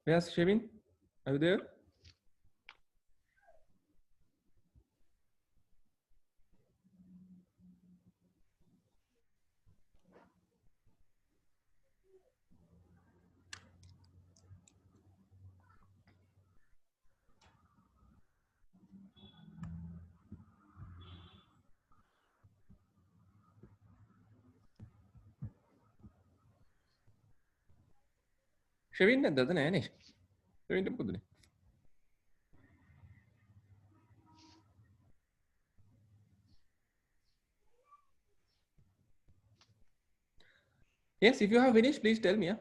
Yes, Shevin, are you there? Shevin නැද්ද නෑනේ. Shevin පුදුනේ. Yes, if you have finished, please tell me. Yeah?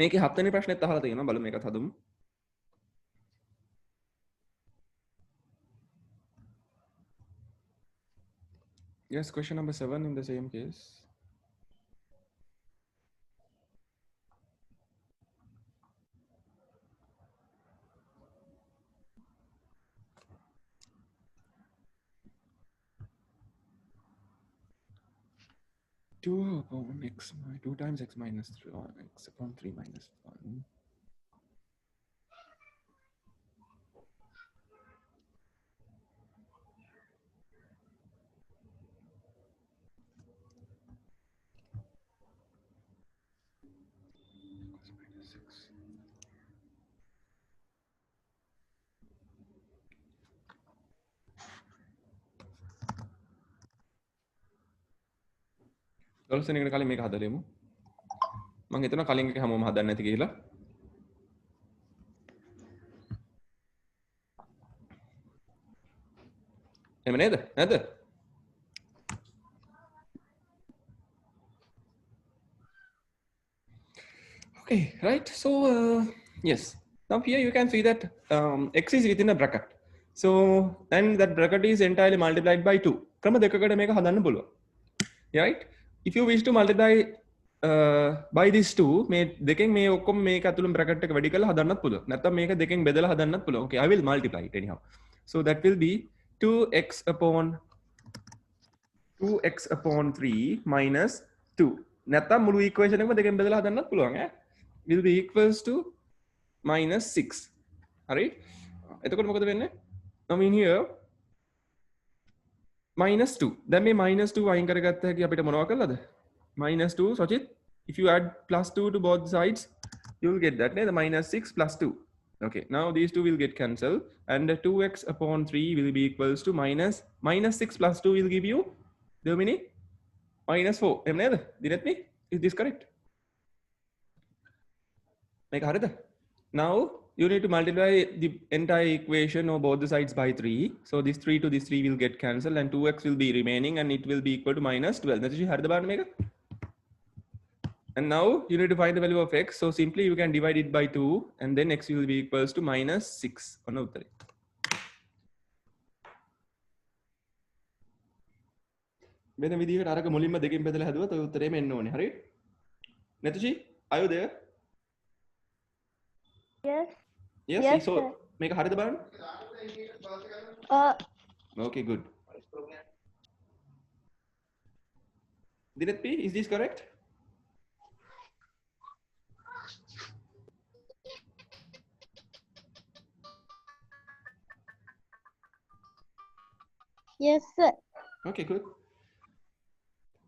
මේකේ හත්වෙනි ප්‍රශ්නෙත් අහලා තියෙනවා බලමු මේකත් හදමු. Yes, question number 7 in the same case. Two upon x, 2 times x minus 3, x upon 3 minus 1. Minus 6. දොළොස් වෙනි එකට කලින් මේක හදලා දෙමු. මම හිතනවා කලින් එක හැමෝම හදන්න නැති කියලා. එහෙම නේද? නැද්ද? Okay, right. So yes, now here you can see that x is within a bracket. So and that bracket is entirely multiplied by 2. ක්‍රම දෙකකට මේක හදන්න පුළුවන්. Right? If you wish to multiply by these two, මේ දෙකෙන් මේ ඔක්කොම මේක ඇතුළේ bracket එක වැඩි කරලා හදන්නත් පුළුවන්. නැත්නම් මේක දෙකෙන් බෙදලා හදන්නත් පුළුවන්. Okay, I will multiply it anyhow. So that will be 2x upon 3 minus 2. නැත්නම් මුළු equation එකම දෙකෙන් බෙදලා හදන්නත් පුළුවන් ඈ. Will be equals to minus 6. Alright? එතකොට මොකද වෙන්නේ? Now in here minus 2. දැන් මේ minus 2 අයින් කරගත්ත හැකි අපිට මොනවා කළාද? Minus 2, Sachit. If you add plus 2 to both sides, you will get that. The minus 6 plus 2. Okay, now these two will get cancelled, and 2x upon 3 will be equals to minus 6 plus 2 will give you how many? Minus 4. Didn't me? Is this correct? Make harder. Now you need to multiply the entire equation or both the sides by 3. So this 3 to this 3 will get cancelled, and 2x will be remaining, and it will be equal to minus 12. That's you. And now you need to find the value of x. So simply you can divide it by 2, and then x will be equals to minus 6. වෙන විදිහකට අරක මුලින්ම දෙකෙන් බෙදලා හදුවත් ඔය උත්තරේම එන්න ඕනේ. හරි? Netushi, are you there? Yes. Yes, so මේක හරිද බලන්න? Okay, good. Dinat P, is this correct? Yes, sir. Okay, good.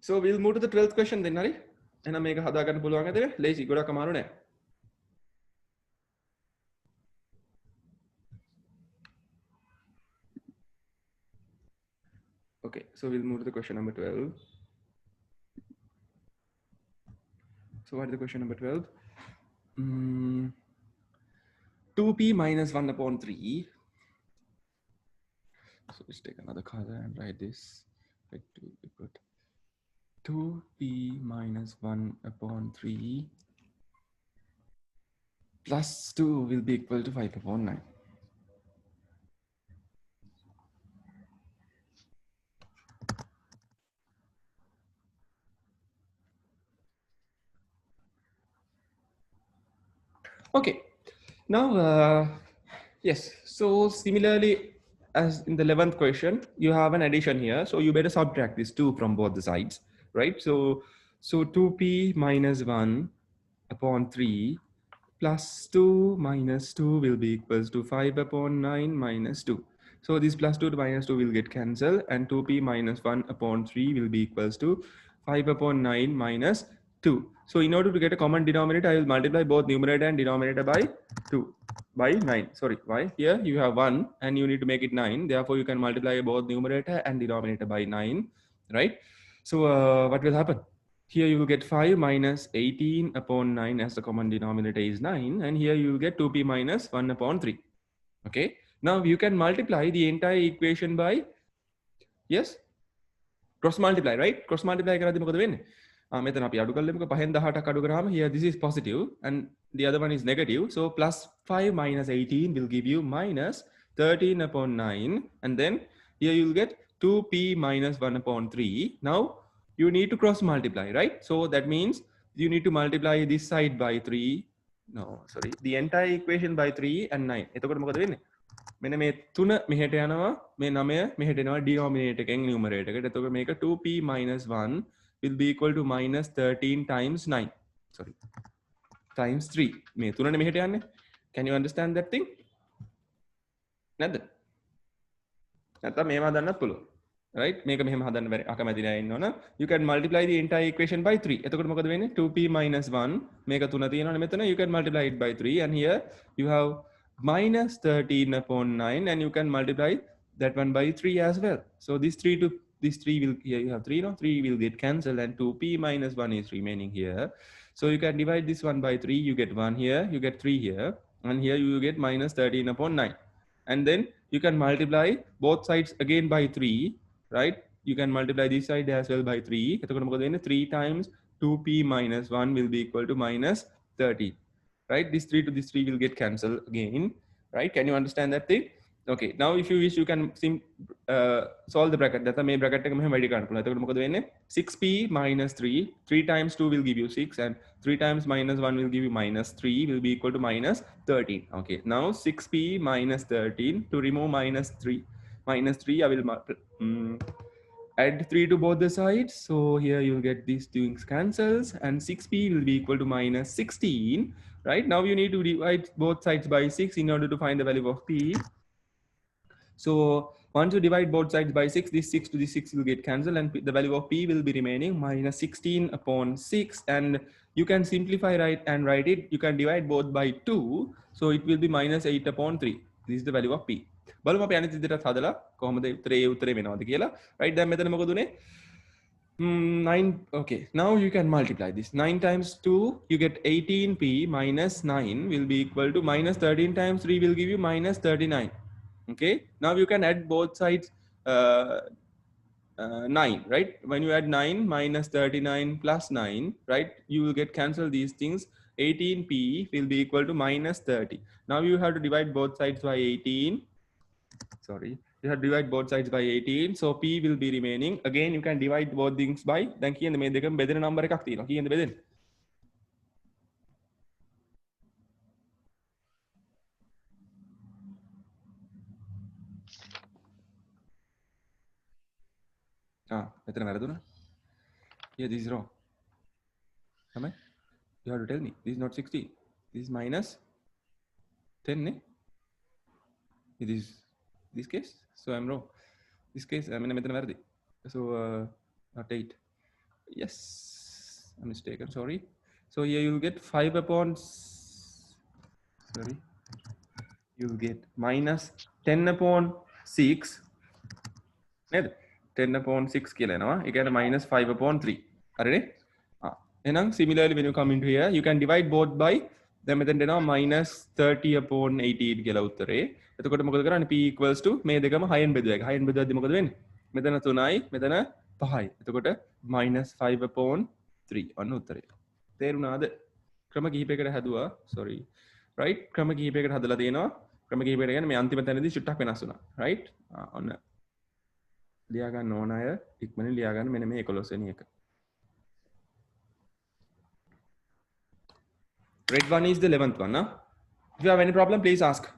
So we'll move to the 12th question then, Nari. එහෙනම් මේක හදා ගන්න පුළුවන් නේද? ලේසි ගොඩක් අමාරු නෑ. Okay, so we'll move to the question number 12. So what is the question number 12? 2p minus 1 upon 3. So let's take another color and write this. Let to put 2p minus 1 upon 3 plus 2 will be equal to 5 upon 9. Okay, Now, yes, so similarly as in the 11th question, you have an addition here, so you better subtract this 2 from both the sides, right? So 2p minus 1 upon 3 plus 2 minus 2 will be equals to 5 upon 9 minus 2. So this plus 2 to minus 2 will get cancelled, and 2p minus 1 upon 3 will be equals to 5 upon 9 minus 2. So in order to get a common denominator, I will multiply both numerator and denominator by 2 by 9. Sorry, why? Here you have 1 and you need to make it 9. Therefore, you can multiply both numerator and denominator by 9, right? So what will happen? Here you will get 5 minus 18 upon 9 as the common denominator is 9. And here you will get 2p minus 1 upon 3. Okay. Now you can multiply the entire equation by, yes, cross multiply, right? Cross multiply කරද්දී මොකද වෙන්නේ? මෙතන අපි අඩු කරලමුකෝ 5න් 18ක් අඩු කරාම here this is positive and the other one is negative. So plus 5 minus 18 will give you minus 13 upon 9, and then here you will get 2p minus 1 upon 3. Now you need to cross multiply, right? So that means you need to multiply this side by 3. No, sorry, the entire equation by 3 and 9. එතකොට මොකද වෙන්නේ? මෙන්න මේ 3 මෙහෙට යනවා, මේ 9 මෙහෙට එනවා denominator එකෙන් numerator එකට. එතකොට මේක 2p minus 1 will be equal to minus 13 times 9. Sorry, times 3. මේ 3 නේ මෙහෙට යන්නේ. Can you understand that thing? නැද්ද? නැත්නම් මේව හදන්නත් පුළුවන්. Right? මේක මෙහෙම හදන්න බැරි අකමැති නෑ ඉන්නවනම් you can multiply the entire equation by 3. එතකොට මොකද වෙන්නේ? 2p minus 1 මේක 3 තියෙනවනේ මෙතන, you can multiply it by 3, and here you have minus 13 upon 9, and you can multiply that one by 3 as well. So this 3 to this 3 will, here you have 3, no? 3 will get cancelled, and 2p minus 1 is remaining here. So you can divide this one by 3, you get 1 here, you get 3 here, and here you get minus 13 upon 9. And then you can multiply both sides again by 3, right? You can multiply this side as well by 3. 3 times 2p minus 1 will be equal to minus 13. Right? This 3 to this 3 will get cancelled again, right? Can you understand that thing? Okay. Now, if you wish, you can solve the bracket. That's the main bracket. 6p minus 3. 3 times 2 will give you 6, and 3 times minus 1 will give you minus 3, will be equal to minus 13. Okay. Now 6p minus 13. To remove minus 3, I will add 3 to both the sides. So here you'll get these things cancels, and 6p will be equal to minus 16. Right? Now you need to divide both sides by 6 in order to find the value of p. So once you divide both sides by 6, this 6 to this 6 will get cancelled, and the value of p will be remaining minus 16 upon 6. And you can simplify and write it. You can divide both by 2. So it will be minus 8 upon 3. This is the value of p. බලමු අපි අනිත් විදිහට හදලා කොහොමද උත්තරේ වෙනවද කියලා. right? දැන් මෙතන මොකද උනේ? 9. Okay, now you can multiply this. 9 times 2, you get 18p minus 9 will be equal to minus 13 times 3 will give you minus 39. Okay, now you can add both sides 9, right? When you add 9 minus 39 plus 9, right, you will get cancel these things. 18p will be equal to minus 30. Now you have to divide both sides by 18. Sorry, you have to divide both sides by 18. So p will be remaining. Again, you can divide both things by, දැන් කීයද මේ දෙකම බෙදෙන number එකක් තියෙනවා. කීයද බෙදෙන්නේ? මෙතන වැරදුනා. Yeah, this is wrong. Am I? You have to tell me. This is not 16. This is minus 10, ne? It is this case. So I'm wrong. This case, I mean, මෙතන වැරදි. So not 8. Yes, I'm mistaken. Sorry. So here you'll get 5 upon. Sorry. You'll get minus 10 upon 6. 10 upon 6 කියලා එනවා. ඒ කියන්නේ minus 5 upon 3. හරිනේ? එහෙනම් similarly when you come into here, you can divide both by, දැන් මෙතෙන්ට එනවා minus 30 upon 18 කියලා උත්තරේ. එතකොට මොකද කරන්නේ? p equals to මේ දෙකම 6න් බෙදුවා. 6න් බෙදුවද්දි මොකද වෙන්නේ? මෙතන 3යි, මෙතන 5යි. එතකොට minus 5 upon 3 අන්න උත්තරේ. තේරුණාද? ක්‍රම කිහිපයකට හැදුවා. sorry. right? ක්‍රම කිහිපයකට හදලා තියෙනවා. ක්‍රම කිහිපයකට කියන්නේ මේ අන්තිම තැනදී චුට්ටක් වෙනස් වුණා. right? ඔන්න ලියා ගන්න ඕන අය ඉක්මනින් ලියා ගන්න මෙන්න මේ 11 වෙනි එක. Red one is the 11th one, huh? If you have any problem, please ask.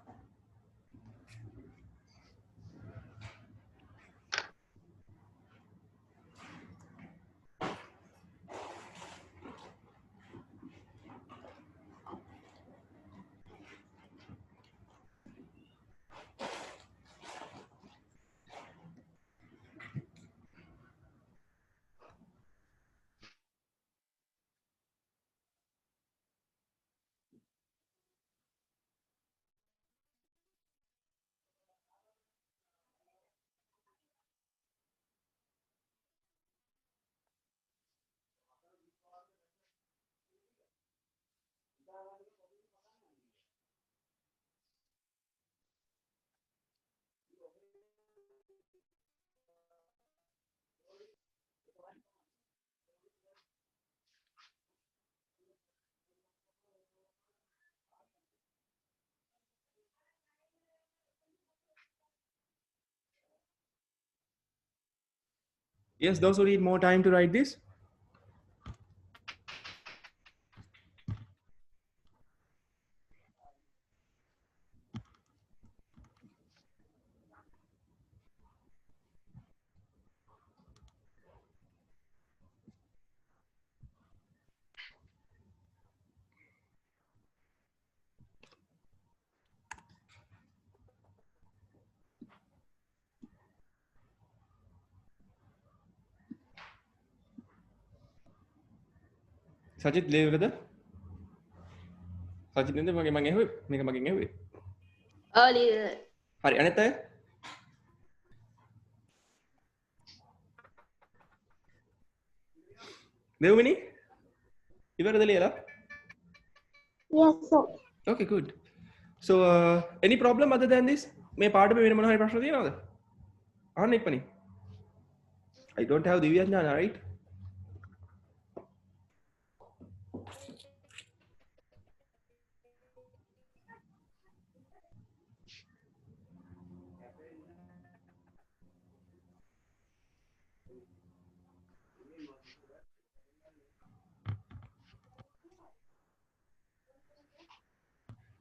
Yes, those who need more time to write this. Sajid ලේවලද? Sajid නේද මගේ මං ඇහුවේ? මේක මගෙන් ඇහුවේ. හරි අනිත් අය? දෙව්මිනි? ඉවරද ලියලා? Yes, sir. Okay, good. So, any problem other than this? මේ පාඩමේ වෙන මොන හරි ප්‍රශ්න තියෙනවද? අහන්න ඉක්මනින්. I don't have Divya Jnana, right?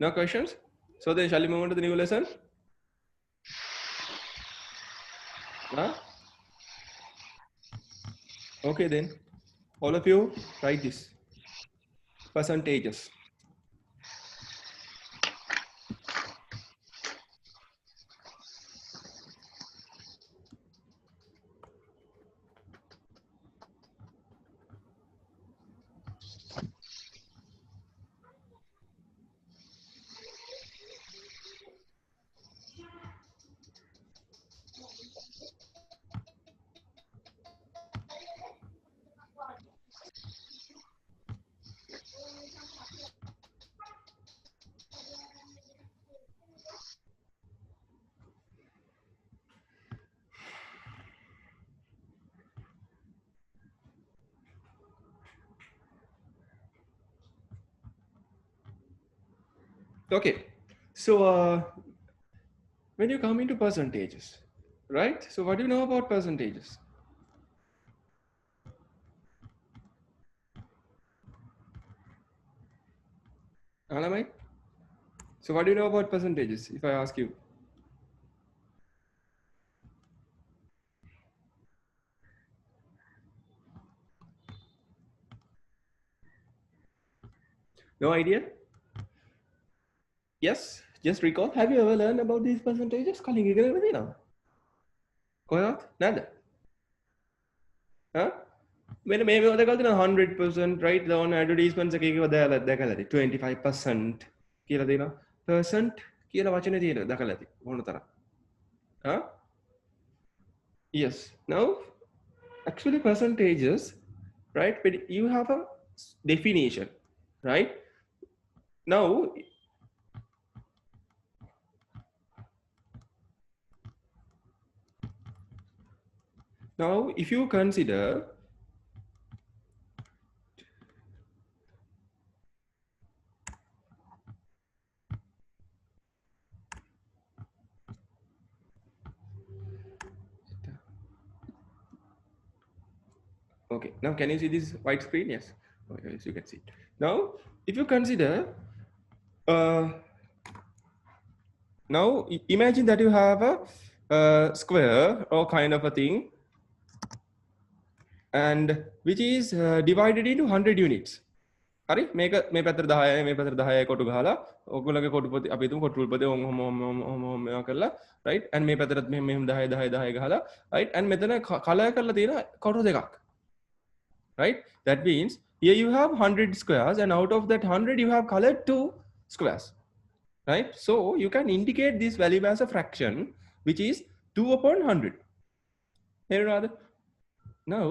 No questions? So then shall we move on to the new lesson? Huh? Okay then. All of you write this. Percentages. Okay. So when you come into percentages, right? So what do you know about percentages? Anamai? So what do you know about percentages if I ask you? No idea? Yes, just recall. Have you ever learned about these percentages? Calling you know. කොහොමද? නැද්ද? Huh? මෙන්න මේ මේවා දැකලා තියෙනවා 100% right the on advertisements එකේ දැකලා ඇති 25% කියලා දෙනවා. percent කියලා වචනේ තියෙනවා දැකලා ඇති. මොන තරම්? Huh? Yes. Now actually percentages, right? But you have a definition, right? Now if you consider okay, now can you see this white screen? Yes. Okay, yes, you can see it. Now if you consider Now imagine that you have a square or kind of a thing, and which is divided into 100 units. හරි මේක මේ පැත්තට 10යි මේ පැත්තට 10යි කොටු ගහලා ඔයගොල්ලෝගේ කොටු අපි හිතමු කොටු පොතේ ඔහොම මේවා කරලා right and මේ පැත්තට මෙහෙම 10 10 10 ගහලා right and මෙතන කලර් කරලා තියෙන කොටු දෙකක් right that means here you have 100 squares and out of that 100 you have colored 2 squares right so you can indicate this value as a fraction which is 2 upon 100 here rather now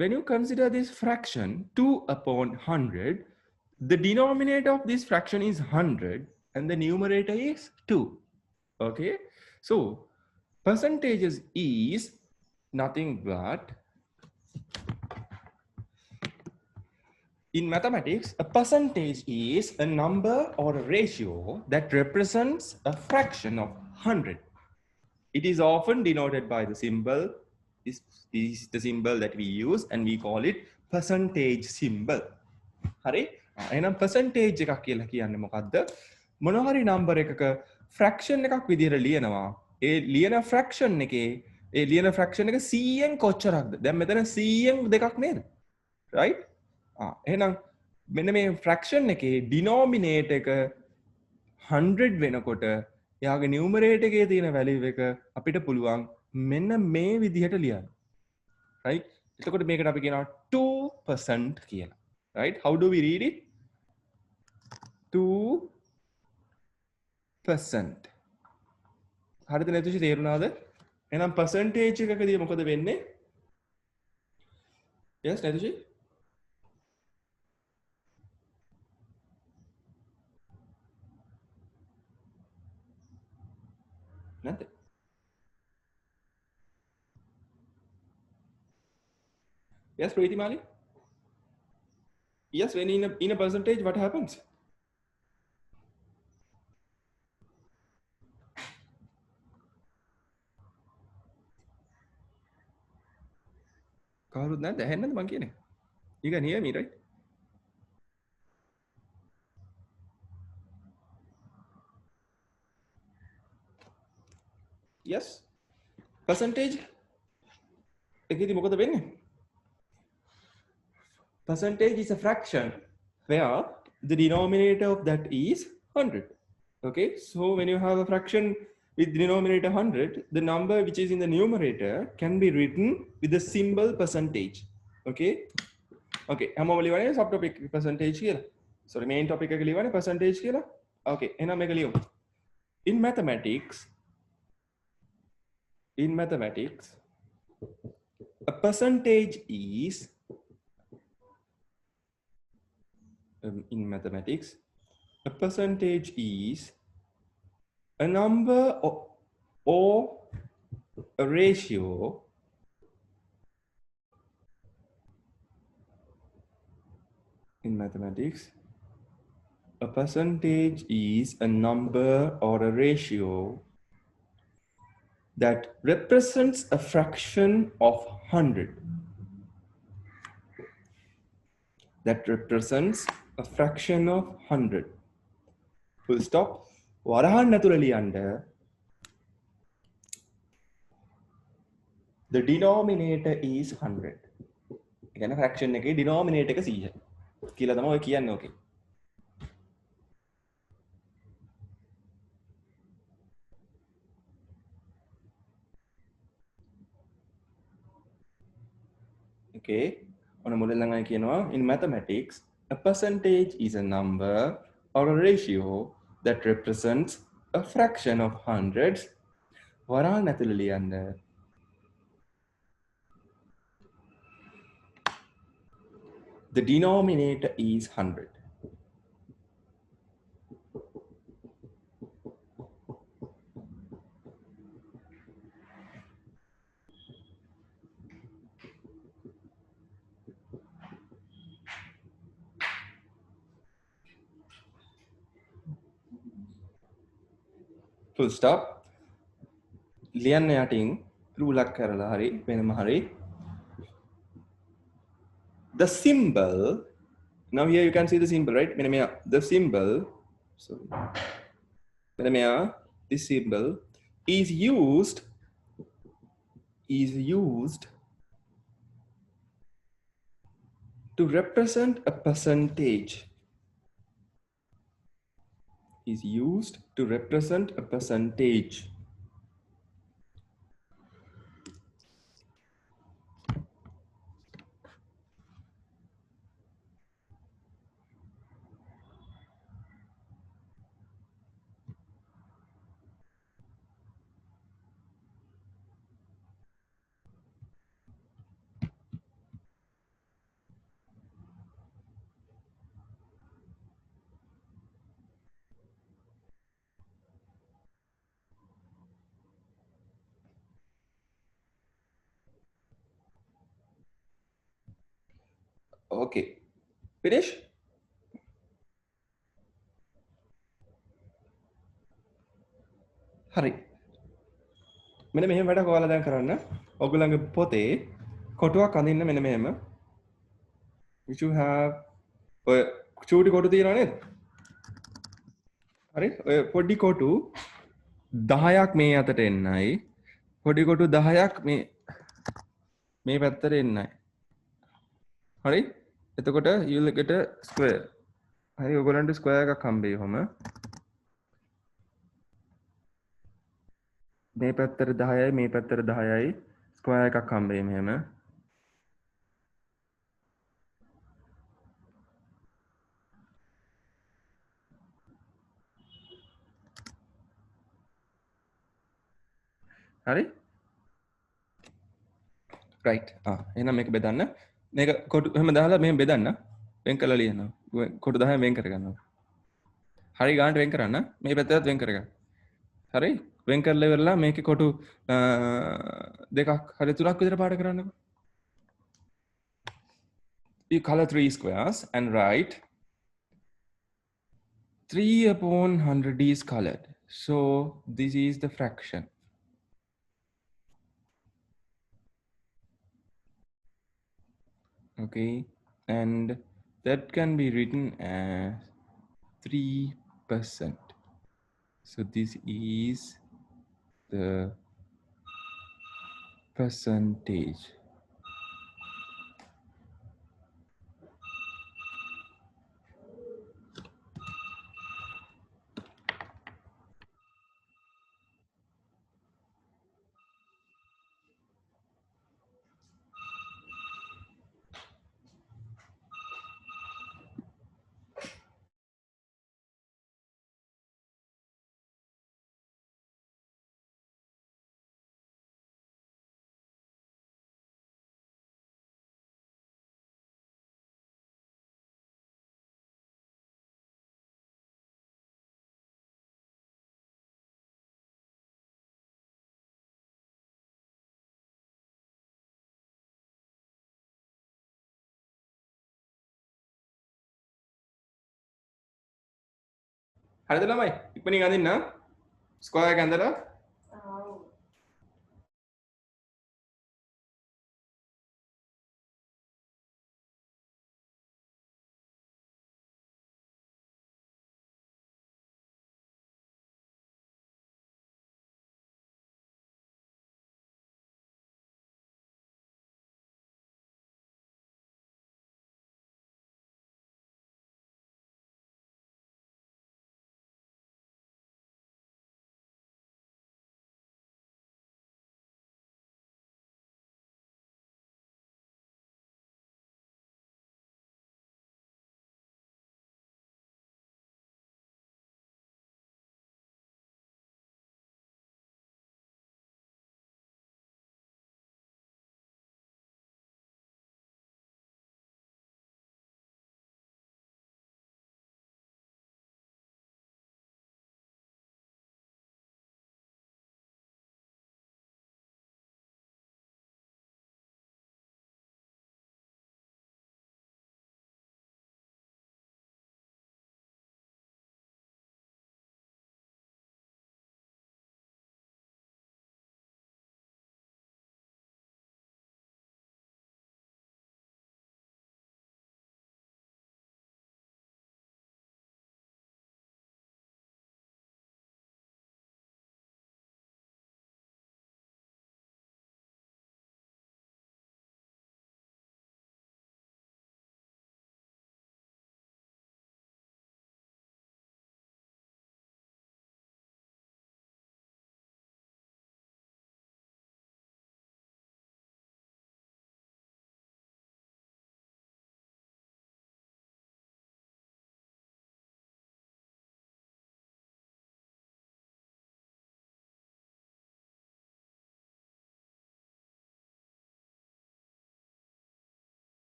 when you consider this fraction 2 upon 100 the denominator of this fraction is 100 and the numerator is 2 okay so percentages is nothing but in mathematics a percentage is a number or a ratio that represents a fraction of 100 it is often denoted by the symbol this is the symbol that we use and we call it percentage symbol හරි එහෙනම් percentage එකක් කියලා කියන්නේ මොකද්ද මොන හරි number එකක fraction එකක් විදිහට ලියනවා ඒ ලියන fraction එකේ ඒ ලියන fraction එක 100න් කොච්චරක්ද දැන් මෙතන 100න් දෙකක් නේද right එහෙනම් මෙන්න මේ fraction එකේ denominator එක 100 වෙනකොට එයාගේ numerator එකේ තියෙන value එක අපිට පුළුවන් මෙන්න මේ විදිහට ලියන්න right එතකොට මේකට අපි කියනවා 2% කියලා right how do we read it 2% හරිද නැතුෂි තේරුණාද එහෙනම් percentage එකකදී මොකද වෙන්නේ yes නැතුෂි නැත්ද yes Preetimali yes when in a percentage what happens කවුරුත් නැද්ද ඇහෙන්නද මං කියන්නේ you can hear me right yes percentage එකේදී මොකද වෙන්නේ percentage is a fraction where the denominator of that is 100 okay so when you have a fraction with denominator 100 the number which is in the numerator can be written with the symbol percentage okay okay හැමෝම ලියවනේ subtopic percentage කියලා sorry main topic එක ලියවනේ percentage කියලා okay එහෙනම් මේක ලියමු in mathematics a percentage is a percentage is a number or a ratio in mathematics a percentage is a number or a ratio that represents a fraction of 100 that represents a fraction of 100 full stop වරහන් ඇතුළේ ලියන්න the denominator is 100 කියන්නේ fraction එකේ denominator එක 100 කියලා තමයි ඔය කියන්නේ ඕකේ okay on a model in mathematics a percentage is a number or a ratio that represents a fraction of hundreds වරහන් ඇතුළේ ලියන්න the denominator is 100 full stop ලියන්න යටින් රූලක් කරලා හරි වෙනම හරි the symbol now here you can see the symbol right මෙන්න මෙයා the symbol sorry මෙන්න මෙයා this symbol is used to represent a percentage. Is used to represent a percentage. Okay, finish? Hurry. මෙන්න මෙහෙම වැඩක් ඔයාලා දැන් කරන්න. ඔයගොල්ලන්ගේ පොතේ කොටුවක් අඳින්න මෙන්න මෙහෙම. You should have ඔය චූටි කොටු තියෙනවා නේද? හරි? ඔය පොඩි කොටු 10ක් මේ අතට එන්නයි. පොඩි කොටු 10ක් මේ පැත්තට එන්නයි. හරි? එතකොට you will get a square. හරි ඔයගොල්ලන්ට ස්ක්වයර් එකක් හම්බෙයි ඔහම. මේ පැත්තට 10යි මේ පැත්තට 10යි ස්ක්වයර් එකක් හම්බෙයි මෙහෙම. හරි? right. එහෙනම් මේක බෙදන්න. මේක කොටු එහෙම දාලා මෙහෙම බෙදන්න. වෙන් කරලා ලියනවා. කොටු 10 වෙන් කරගන්නවා. හරි ගානට වෙන් කරන්න. මේ පැත්තට වෙන් කරගන්න. හරි? වෙන් කරලා ඉවරලා මේකේ කොටු දෙකක් හරි තුනක් විතර පාට කරන්නකෝ. You color 3 squares and write 3 upon 100 is colored. So this is the fraction. Okay, and that can be written as 3%. So this is the percentage. හරිද ළමයි? ඉක්මනින් අඳින්න. ස්ක්වයර් එක ඇඳලා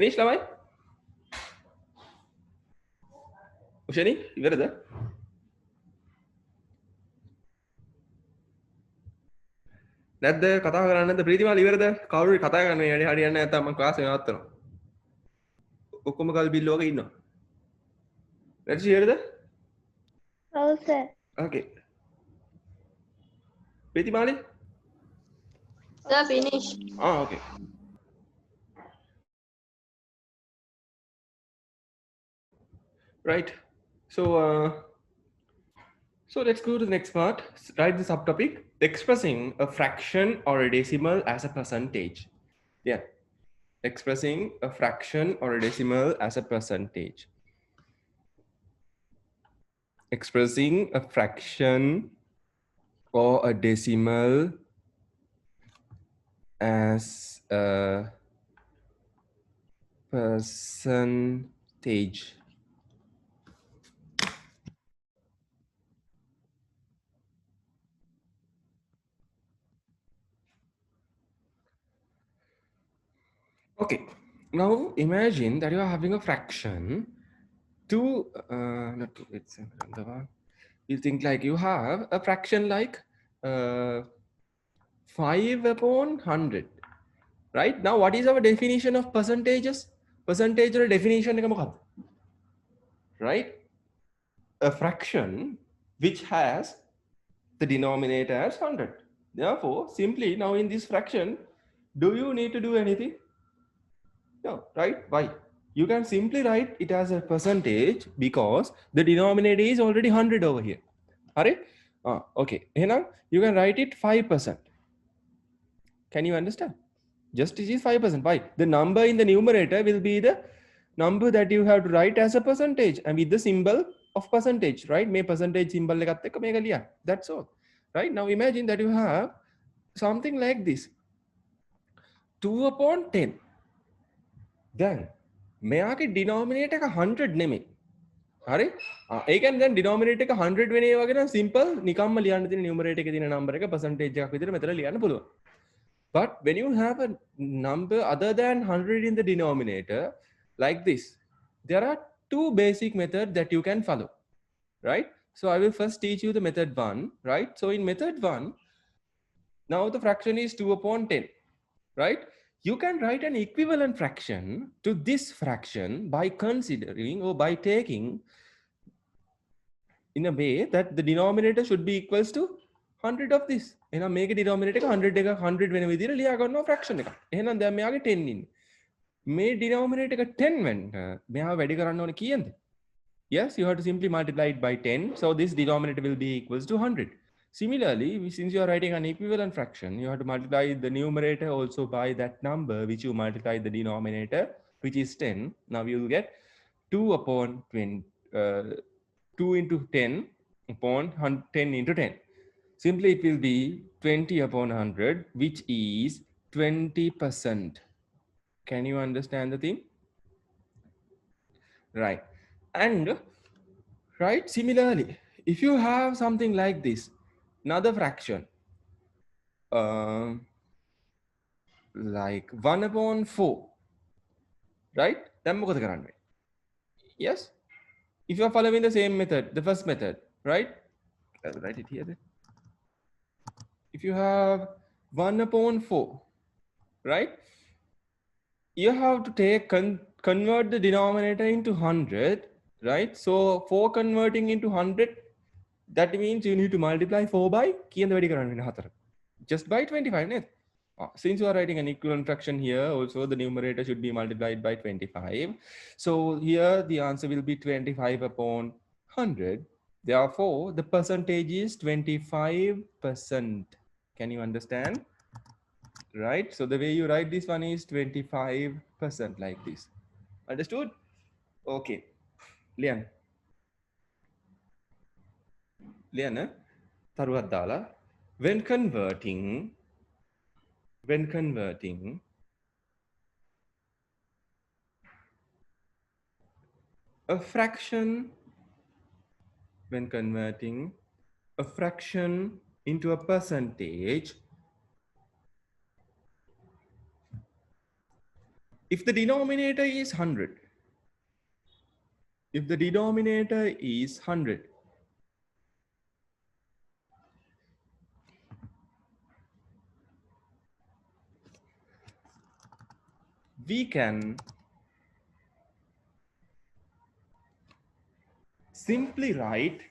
finish lamai ushani iwarada නැද්ද කතා කරන්නේ නැද්ද ප්‍රීතිමාල ඉවරද කවුරු කතා කරන්නේ හරියන්නේ නැත්නම් මම ක්ලාස් එක නවත්තනවා ඔක්කොම කල් බිල් වගේ ඉන්නවා let's hear the Oh, sir. okay ප්‍රීතිමාලි Sir, finish. okay right so so let's go to the next part. Write the subtopic expressing a fraction or a decimal as a percentage. Yeah, expressing a fraction or a decimal as a percentage. Expressing a fraction or a decimal as a percentage. Okay, now imagine that you are having a fraction to not to, it's another one. You think like you have a fraction like 5 upon 100, right? Now what is our definition of percentages? Percentage or definition එක මොකක්ද? Right? A fraction which has the denominator as 100. Therefore, simply now in this fraction, do you need to do anything? No, right? Why? You can simply write it as a percentage because the denominator is already 100 over here. Alright? Okay. Now you can write it 5%. Can you understand? Just it is 5%. Why? The number in the numerator will be the number that you have to write as a percentage and with the symbol of percentage, right? May percentage symbol එකත් එක්ක මේක ලියන්න. That's all. Right? Now imagine that you have something like this. 2 upon 10. Then මෙයාගේ denominator එක 100 නෙමෙයි. හරි? ඒ කියන්නේ දැන් denominator එක 100 වෙන ඒ වගේ නම් simple නිකම්ම ලියන්න තියෙන numerator එකේ තියෙන number එක percentage එකක් විදිහට මෙතන ලියන්න පුළුවන්. But when you have a number other than 100 in the denominator like this, there are two basic methods that you can follow, right? So I will first teach you the method 1, right? So in method 1, now the fraction is 2 upon 10, right? You can write an equivalent fraction to this fraction by considering or by taking in a way that the denominator should be equals to 100 of this. එහෙනම් මේකේ denominator එක 100 එක 100 වෙන විදිහට ලියා ගන්නවා fraction එක. එහෙනම් දැන් මෙයාගේ 10 ඉන්නේ. මේ denominator එක 10 වෙන්න මෙයා වැඩි කරන්න ඕනේ කීයද? Yes, you have to simply multiply it by 10. So this denominator will be equals to 100. Similarly, since you are writing an equivalent fraction, you have to multiply the numerator also by that number which you multiply the denominator, which is 10. Now you will get 2 upon 20, 2 into 10 upon 10 into 10. Simply it will be 20 upon 100, which is 20%. Can you understand the thing? Right. And right, similarly, if you have something like this, another fraction, like 1 upon 4, right? Then මොකද කරන්නේ? Yes? If you are following the same method, the first method, right? I'll write it here then. If you have 1 upon 4, right? You have to take convert the denominator into 100, right? So 4 converting into 100, that means you need to multiply 4 by just by 25. Since you are writing an equivalent fraction here, also the numerator should be multiplied by 25. So here the answer will be 25 upon 100. Therefore, the percentage is 25%. Can you understand? Right? So the way you write this one is 25% like this. Understood? Okay. Lian. Lian, taruhat dala. When converting a fraction into a percentage, if the denominator is 100, if the denominator is 100, we can simply write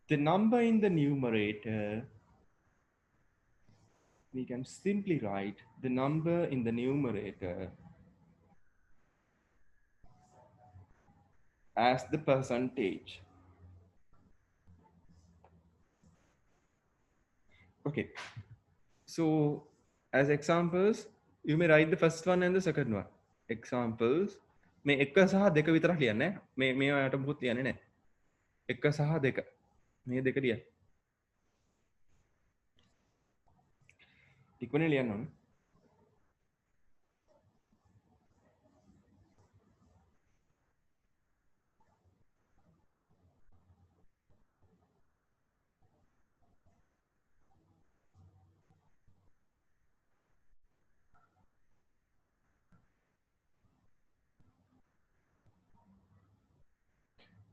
the number in the numerator. We can simply write the number in the numerator as the percentage. Okay, so as examples, you may write the first one and the second one. Examples. මේ එක සහ දෙක විතරක් ලියන්නේ. මේ ඔයාලට මොකුත් ලියන්නේ නැහැ. එක සහ දෙක. මේ දෙක ලියන්න. ඉක්මනින් ලියන්න ඕනේ.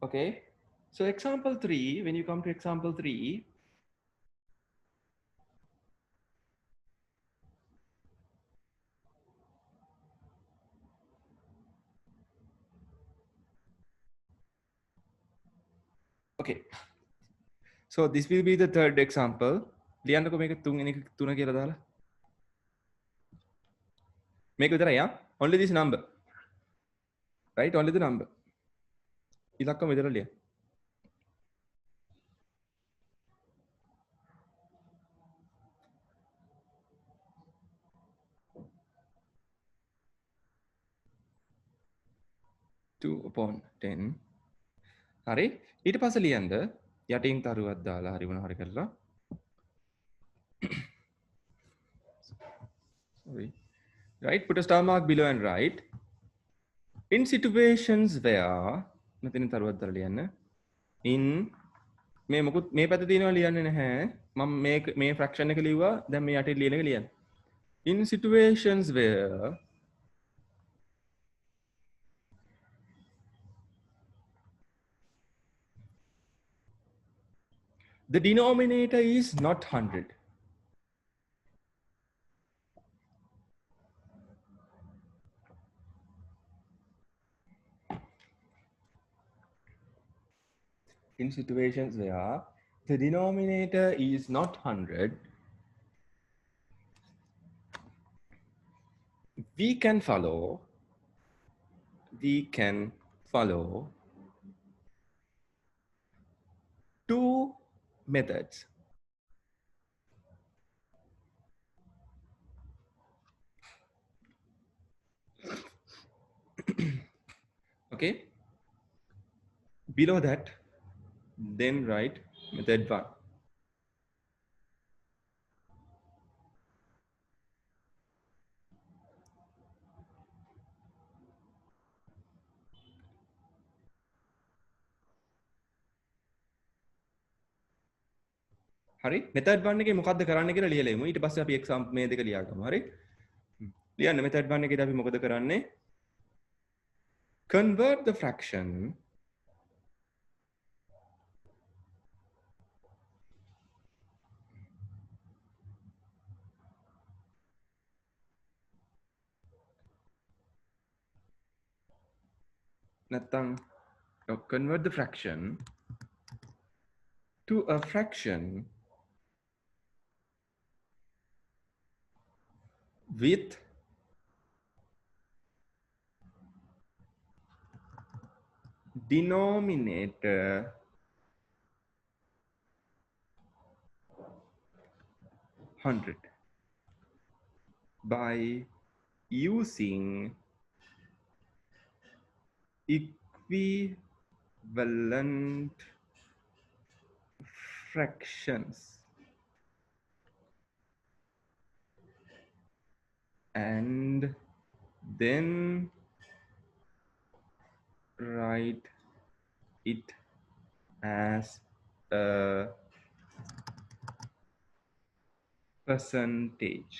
Okay, so example 3, when you come to example 3, okay, so this will be the third example. ලියන්නකො මේක තුන කියලා දාලා. මේක විතරයි යා. Only this number. Right, only the number. ඉලක්කම විතර ලියන්න. Two upon 10. හරි. ඊට පස්සේ ලියන්න යටින් තරුවක් දාලා හරි මොනවා හරි කරලා. Sorry. Right, put a star mark below and write. In situations where මෙතන තරුවක් දාලා ලියන්න. In මේ මොකුත් මේ පැත්තේ තියෙනවා ලියන්නේ නැහැ. මම මේ fraction එක ලිව්වා. දැන් මේ යටින් ලියන එක ලියන්න. In situations where the denominator is not 100. In situations where the denominator is not 100, we can follow two methods. Okay, below that, then write method 1. හරි, method 1 එකේ මොකද්ද කරන්න කියලා ලියලා එමු. ඊට පස්සේ අපි example මේ දෙක ලියාගමු. හරි, ලියන්න. method 1 එකේදී අපි මොකද කරන්නේ? Convert the fraction convert the fraction to a fraction with denominator 100 by using equivalent fractions and then write it as a percentage.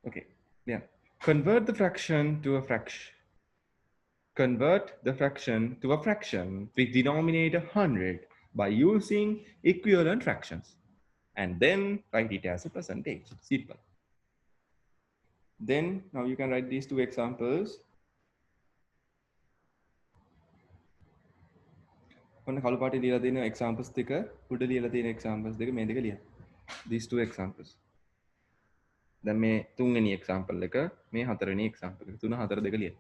Okay, yeah. Convert the fraction to a fraction. Convert the fraction to a fraction with denominator 100 by using equivalent fractions. And then write it as a percentage. Simple. Then now you can write these two examples. ඔන්න කළු පාටේ දීලා තියෙන examples දෙක උඩ ලියලා තියෙන examples දෙක මේ දෙක ලියන්න. These two examples. දැන් මේ තුන්වෙනි example එක මේ හතරවෙනි example එක 3 4 2 ලියන්න.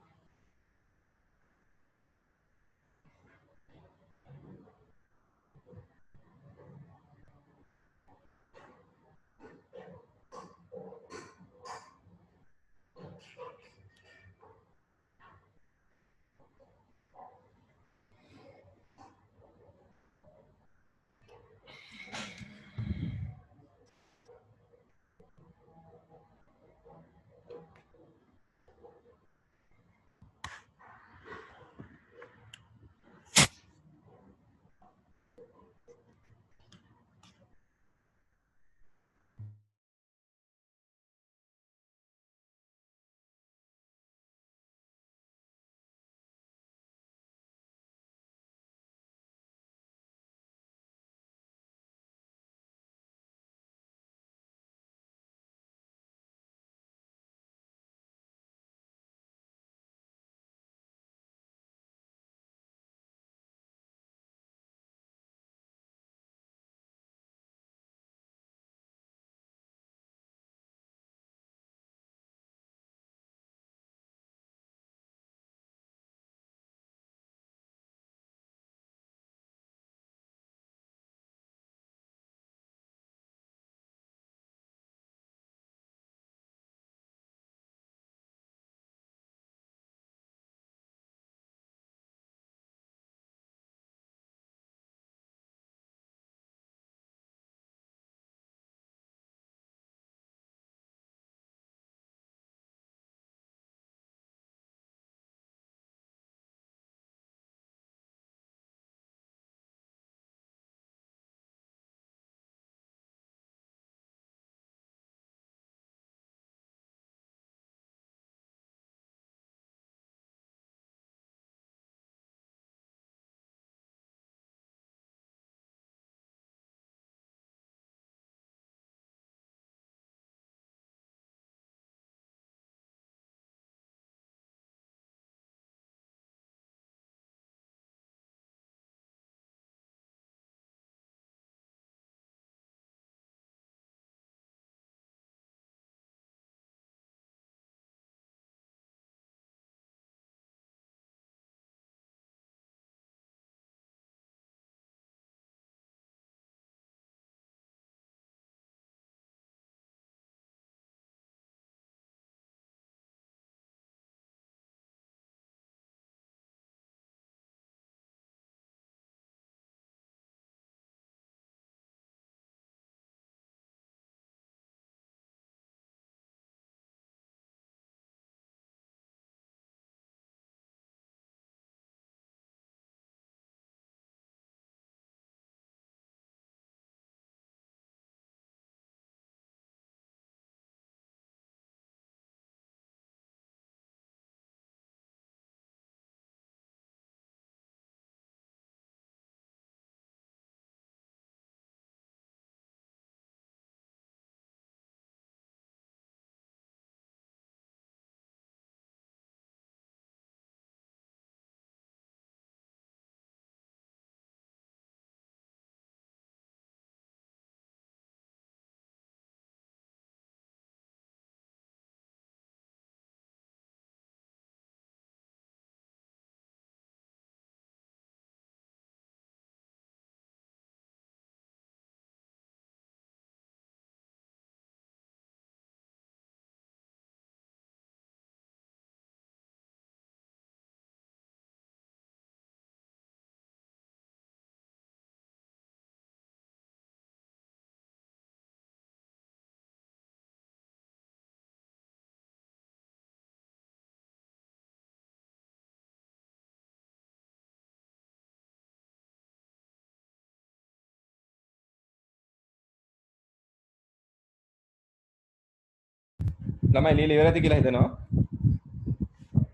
ළමයි ලියලා ඉවර ඇති කියලා හිතනවා.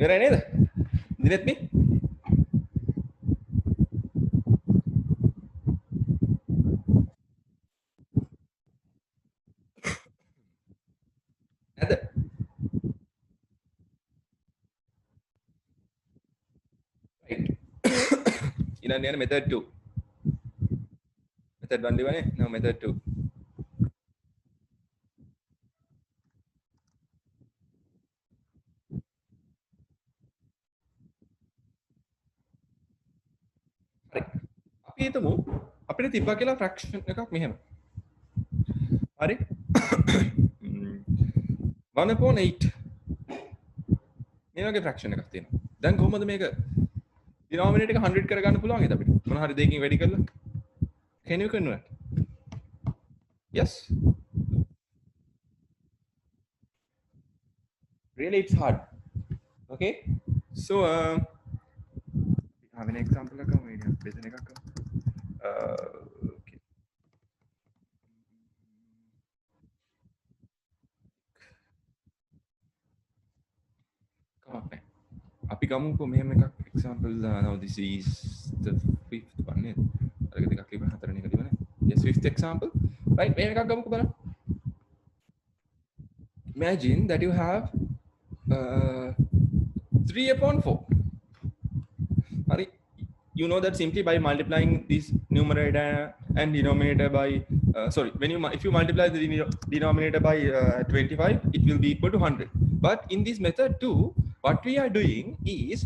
ඉවරයි නේද? දිනෙත් මේ නැද? right. ඊළඟ යන method 2. method 1 දිවනේ. now method 2. හරි. අපි හිතමු අපිට තිබ්බා කියලා fraction එකක් මෙහෙම. හරි. 1/8 මේ වගේ fraction එකක් තියෙනවා. දැන් කොහොමද මේක denominator එක 100 කරගන්න පුළුවන්ද අපිට? මොන හරි දෙකකින් වැඩි කරලා? Can you convert? Yes. Really it's hard. Okay. So have an example එකක් මේ බෙදෙන එකක් කරමු. Okay. Come on. අපි ගමුකෝ මෙහෙම එකක් example now this is the fifth one නේද? අරක දෙකක් ඉවර හතරවෙනි එක දිවනේ. Yes, fifth example. Right, මෙහෙම එකක් ගමුකෝ බලන්න. Imagine that you have 3/4. Hari, you know that simply by multiplying this numerator and denominator by if you multiply the denominator by 25, it will be equal to 100. But in this method too, what we are doing is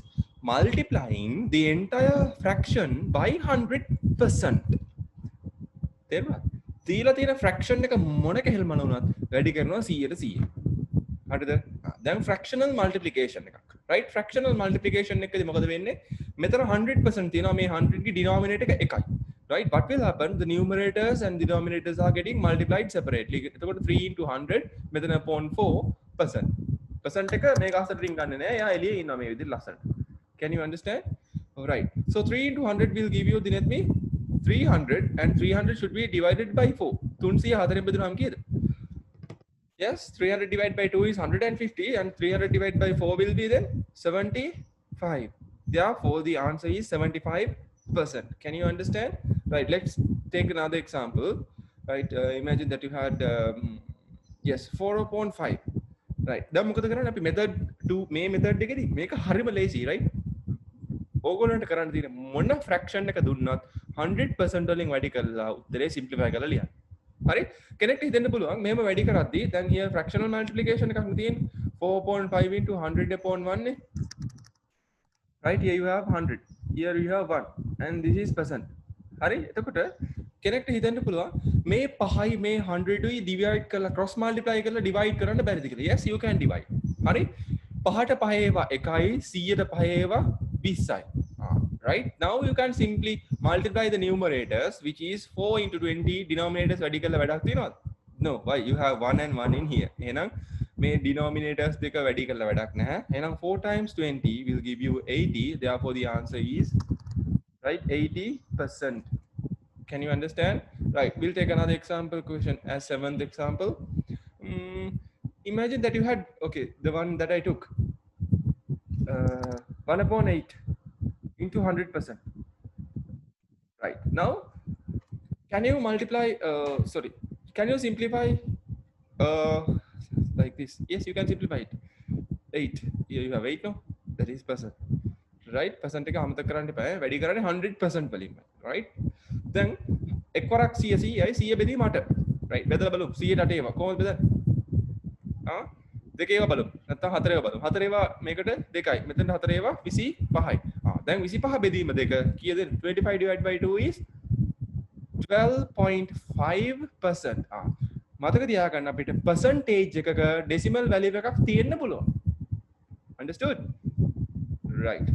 multiplying the entire fraction by 100%. තේරුණාද? දීලා තියෙන fraction එක මොන කෙහෙල්මන වුණත් වැඩි කරනවා 100ට 100. හරිද? දැන් fractional multiplication එකක්. right? fractional multiplication එකදී මොකද වෙන්නේ? මෙතන 100% තියෙනවා මේ 100 ගේ denominator එක එකයි. right? what will happen? The numerators and denominators are getting multiplied separately. එතකොට 3 into 100 මෙතන upon 4%. percent එක මේක අස්සට රින් ගන්න නෑ. එයා එළියේ ඉන්නවා මේ විදිහට ලස්සනට. Can you understand? All right. So 3 into 100 will give you දිනෙත් මේ 300 and 300 should be divided by 4. 304 බෙදුනහම කීයද? Yes, 300 divided by 2 is 150 and 300 divided by 4 will be then 75. Therefore, the answer is 75%. Can you understand? Right, let's take another example. Right, imagine that you had, yes, 4/5. Right, then මොකද කරන්නේ අපි method 2 මේ method එකේදී මේක හරිම lazy, right? ඕගොල්ලන්ට කරන්න තියෙන මොන fraction එක දුන්නත් 100% වලින් වැඩි කරලා උත්තරේ simplify කරලා ලියන්න. හරි? කෙනෙක්ට හිතෙන්න පුළුවන් මෙහෙම වැඩි කරද්දී දැන් here fractional multiplication එකක් තියෙන්නේ 4.5 into 100/1 නේ. Right, here you have 100. Here you have 1 and this is percent. හරි? එතකොට කෙනෙක්ට හිතෙන්න පුළුවන් මේ 5යි මේ 100යි divide කරලා cross multiply කරලා divide කරන්න බැරිද කියලා. Yes, you can divide. හරි? 5ට 5 ඒවා 1යි 100ට 5 ඒවා 20යි. Right, now you can simply multiply the numerators, which is 4 into 20. Denominators වැඩි කරලා වැඩක් තියනවද? No, why? You have 1 and 1 in here. එහෙනම් මේ denominators දෙක වැඩි කරලා වැඩක් නැහැ. එහෙනම් 4 times 20 will give you 80. Therefore the answer is right 80%. Can you understand? Right, we'll take another example question as 7th example. Imagine that you had, okay, the one that I took, 1/8 into 100%. Right, now can you multiply, can you simplify like this? Yes, you can simplify it. 8, here you have 8, no, that is percent. Right, percent එක අමතක කරන්න එපා. වැඩි කරන්නේ 100% වලින්. Right, then එක්වරක් 100 100යි 100 බෙදී මට. Right, බෙදලා බලමු 100ට 8 ඒවා කොහොමද බෙදන්නේ? දෙක ඒවා බලමු. නැත්නම් හතර ඒවා බලමු. හතර ඒවා මේකට 2යි. මෙතන හතර ඒවා 25යි. දැන් 25 බෙදීම දෙක කීයද? 25 divided by 2 is 12.5%. මතක තියාගන්න අපිට percentage එකක decimal value එකක් තියෙන්න පුළුවන්. Understood? Right.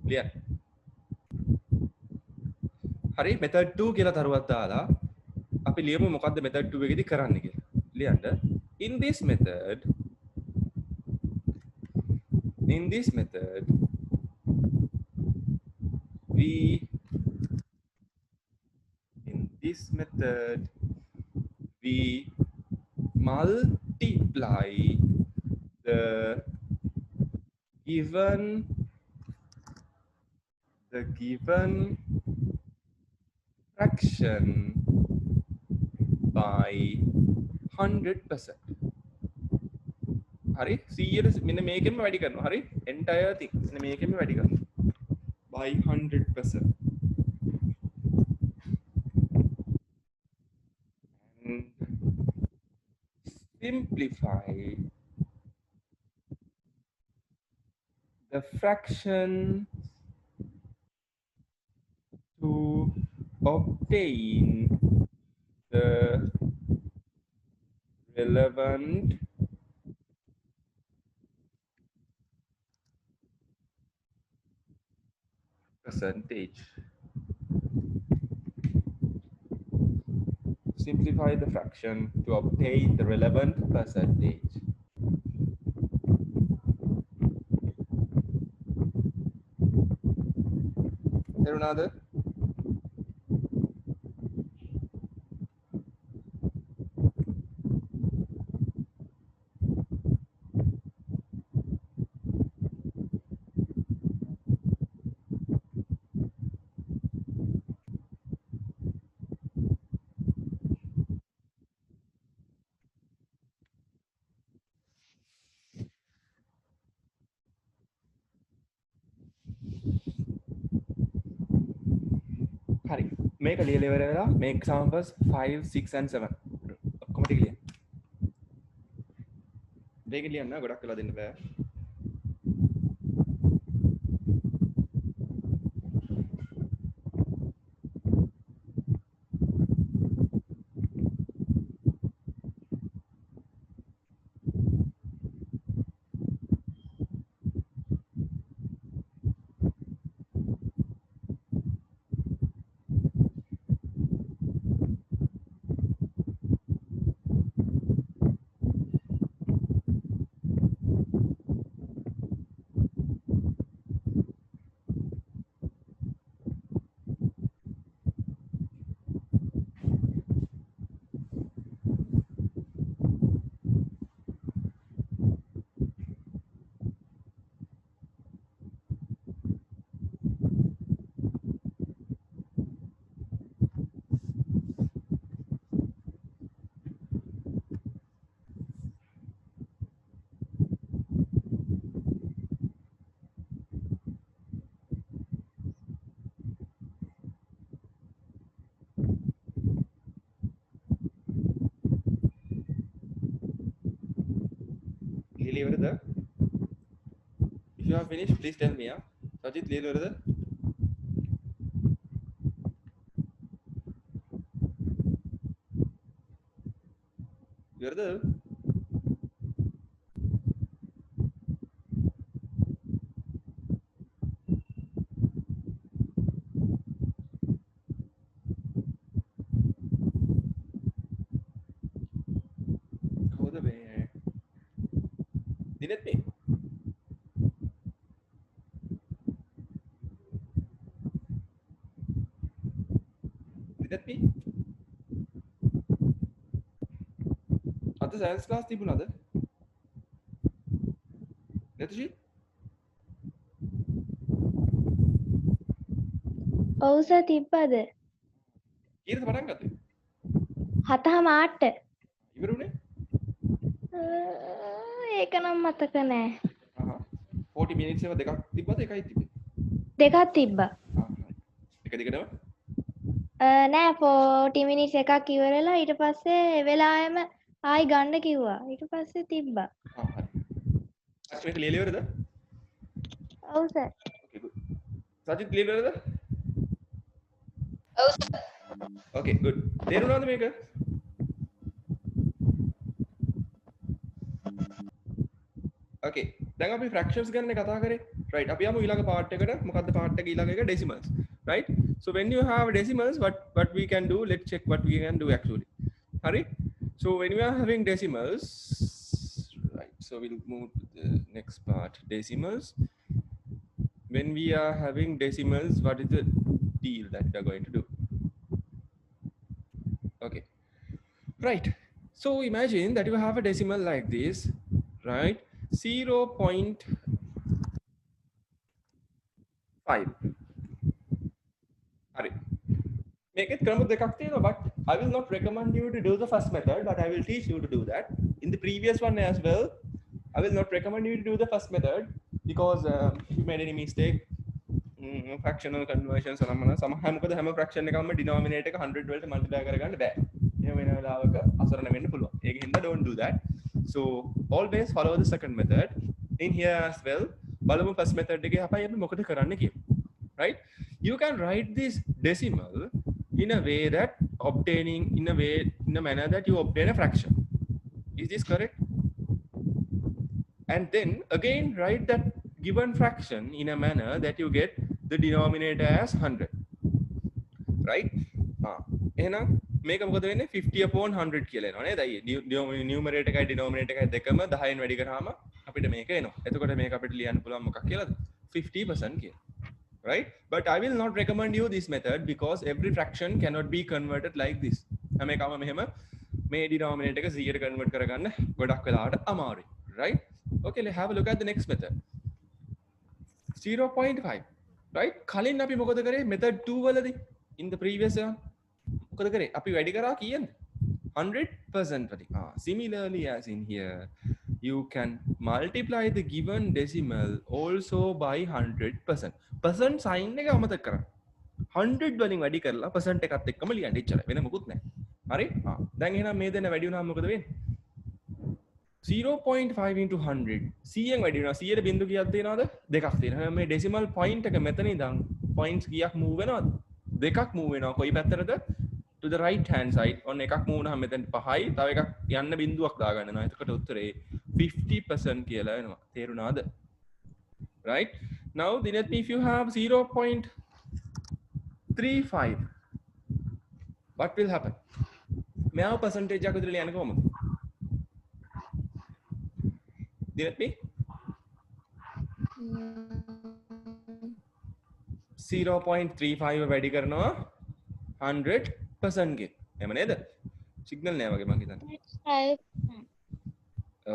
Clear? හරි, method 2 කියලා තරුවක් දාලා අපි ලියමු මොකද්ද method 2 එකේදී කරන්න කියලා. ලියන්න. In this method we multiply the given fraction by 100%. Hari, see here is मैंने make में වැඩි කරනවා. Hari, entire thing मैंने make में වැඩි කරනවා by 100%. And simplify the fraction to obtain the relevant percentage. Simplify the fraction to obtain the relevant percentage. There another? Hari, make a level. Make examples 5, 6, and 7. Automatically. Make it na godak kala din ba. If you have finished, please tell me. Yeah, Sajid, you're the did it me? Did that me? Other science class තිබුණාද? නැතුෂි? ඔව් sir තිබ්බද? කීයද පටන් ගත්තේ? 7:08. ඉවරුනේ? ඒක නම් මතක නෑ. 40 minutes ඒවා දෙකක් තිබ්බද එකයි තිබ්බේ? දෙකක් තිබ්බා. එක දිගටම? නෑ 40 minutes එකක් ඉවරලා ඊට පස්සේ වෙලාවෙම ආයි ගන්න කිව්වා. ඊට පස්සේ තිබ්බා. හරි. මේක ලියලා ඉවරද? ඔව් සර්. Okay good. සජිත් ලියලා ඉවරද? ඔව් සර්. Okay good. තේරුණාද මේක? Okay. දැන් අපි fractions ගැන කතා කරේ. Right. අපි යමු ඊළඟ part එකට. මොකද්ද part එක ඊළඟ එක decimals. Right? So when you have decimals, what we can do, let's check what we can do actually. Hari? So when we are having decimals, right? So we'll move to the next part, decimals. When we are having decimals, what is the deal that we are going to do? Okay. Right. So imagine that you have a decimal like this, right? 0.5. Hurry. Make it ක්‍රම දෙකක් තියෙනවා, but I will not recommend you to do the first method, but I will teach you to do that. In the previous one as well, I will not recommend you to do the first method because if you made any mistake, fractional conversions සමහර මොකද හැම fraction එකක්ම denominator එක 100 වලට multiply කරගන්න බෑ. එහෙම වෙන වෙලාවක අසරණ වෙන්න පුළුවන්. ඒක හින්දා don't do that. So always follow the second method. In here as well, බලමු first method එකේ අපි මොකද කරන්න කියලා. Right? You can write this decimal in a way that in a manner that you obtain a fraction. Is this correct? And then again write that given fraction in a manner that you get the denominator as 100. Right? එහෙනම් මේක මොකද වෙන්නේ 50 upon 100 කියලා එනවා නේද? numerator එකයි denominator එකයි දෙකම 10න් වැඩි කරාම අපිට මේක එනවා. එතකොට මේක අපිට ලියන්න පුළුවන් මොකක් කියලාද? 50% කියලා. Right? But I will not recommend you this method because every fraction cannot be converted like this. හැම එකම මෙහෙම මේ denominator එක 100ට convert කරගන්න ගොඩක් වෙලාවට අමාරුයි. Right? Okay, let's have a look at the next method. 0.5. Right? කලින් අපි මොකද කරේ method 2 වලදී in the previous one මොකද කරේ අපි වැඩි කරා කීයද 100% වලින්. Similarly as in here, you can multiply the given decimal also by 100%. percent sign එක අමතක කරන්න. 100 වලින් වැඩි කරලා percent එකත් එක්කම ලියන්න ඉච්චරයි. වෙන මොකුත් නැහැ. හරි? දැන් එහෙනම් මේ දෙන්න වැඩි වුණාම මොකද වෙන්නේ? 0.5 into 100 100න් වැඩි වෙනවා. 100ට බිංදු කීයක් තියෙනවද? දෙකක් තියෙනවා. මේ decimal point එක මෙතන ඉඳන් points කීයක් move වෙනවද? දෙකක් move වෙනවා. කොයි පැත්තටද? To the right hand side. ඔන්න එකක් move වුණාම මෙතන 5යි. තව එකක් යන්න බිංදුවක් දාගන්න වෙනවා. එතකොට උත්තරේ 50% කියලා වෙනවා. තේරුණාද? Right? Now let me if you have 0.35, what will happen? මෙයාව percentage එකක් විතර ලියන්න කොහොමද? let me 0.35 වැඩි කරනවා 100% ගේ. එහෙම නේද? සිග්නල් නෑ වගේ මං හිතන්නේ.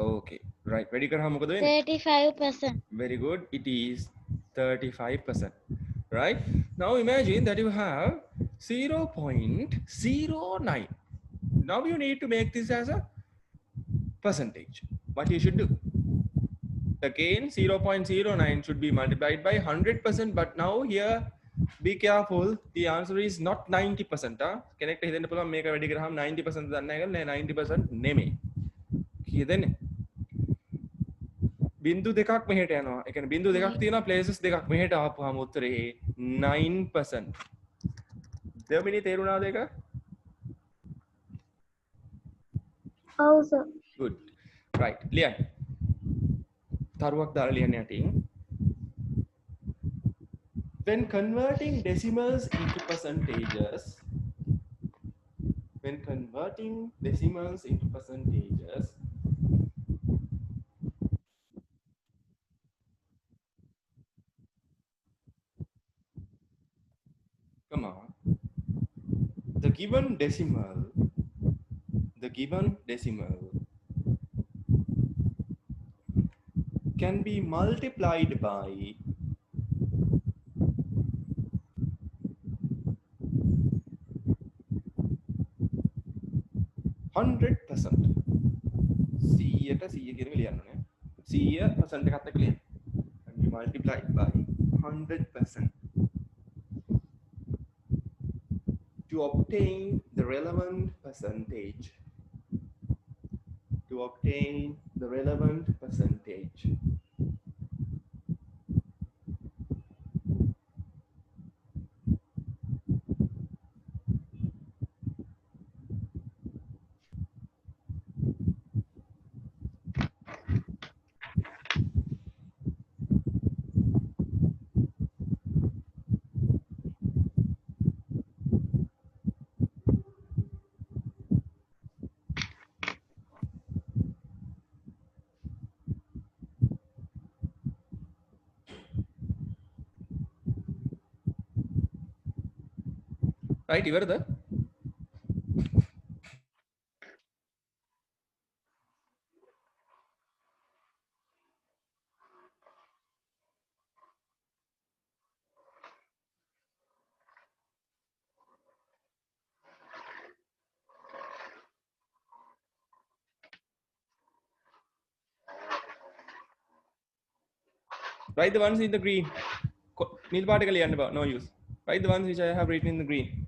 Okay, right. වැඩි කරාම මොකද වෙන්නේ? 35%. Very good. It is 35%. Right? Now imagine that you have 0.09. Now you need to make this as a percentage. What you should do? Again, 0.09 should be multiplied by 100%. But now here, be careful. The answer is not 90%. Connect to the problem. Make a වැඩි කරාම 90% දන්නේ නැහැ. 90% නෙමෙයි. කීයදනේ? බිංදු දෙකක් මෙහෙට යනවා. ඒ කියන්නේ බිංදු දෙකක් තියෙනවා places දෙකක් මෙහෙට ආපුවාම උත්තරේ 9%. දෙවෙනි තේරුණාද ඒක? ඔව් සර්. Good. Right. ලියන්න. තරුවක් දාලා ලියන්න යටින්. When converting decimals into percentages, come on, the given decimal can be multiplied by 100%. 100ට 100 කියන එක ලියන්න ඕනේ. 100% එකත් එක්ක ලියන්න. can be multiplied by 100% to obtain the relevant percentage. Right, ඉවරද? Write the ones in the green. Nil particle no use. Write the ones which I have written in the green.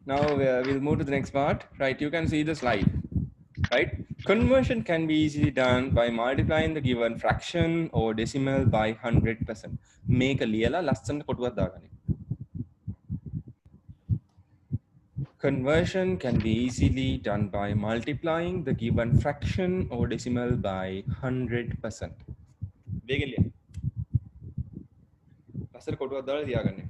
Now we'll move to the next part. Right, you can see the slide. Right, conversion can be easily done by multiplying the given fraction or decimal by 100%. Make a ලියලා ලස්සන කොටුවක් දාගන්න. Conversion can be easily done by multiplying the given fraction or decimal by 100%. වේගෙන් ලියන්න. ලස්සන කොටුවක් දාලා තියාගන්න.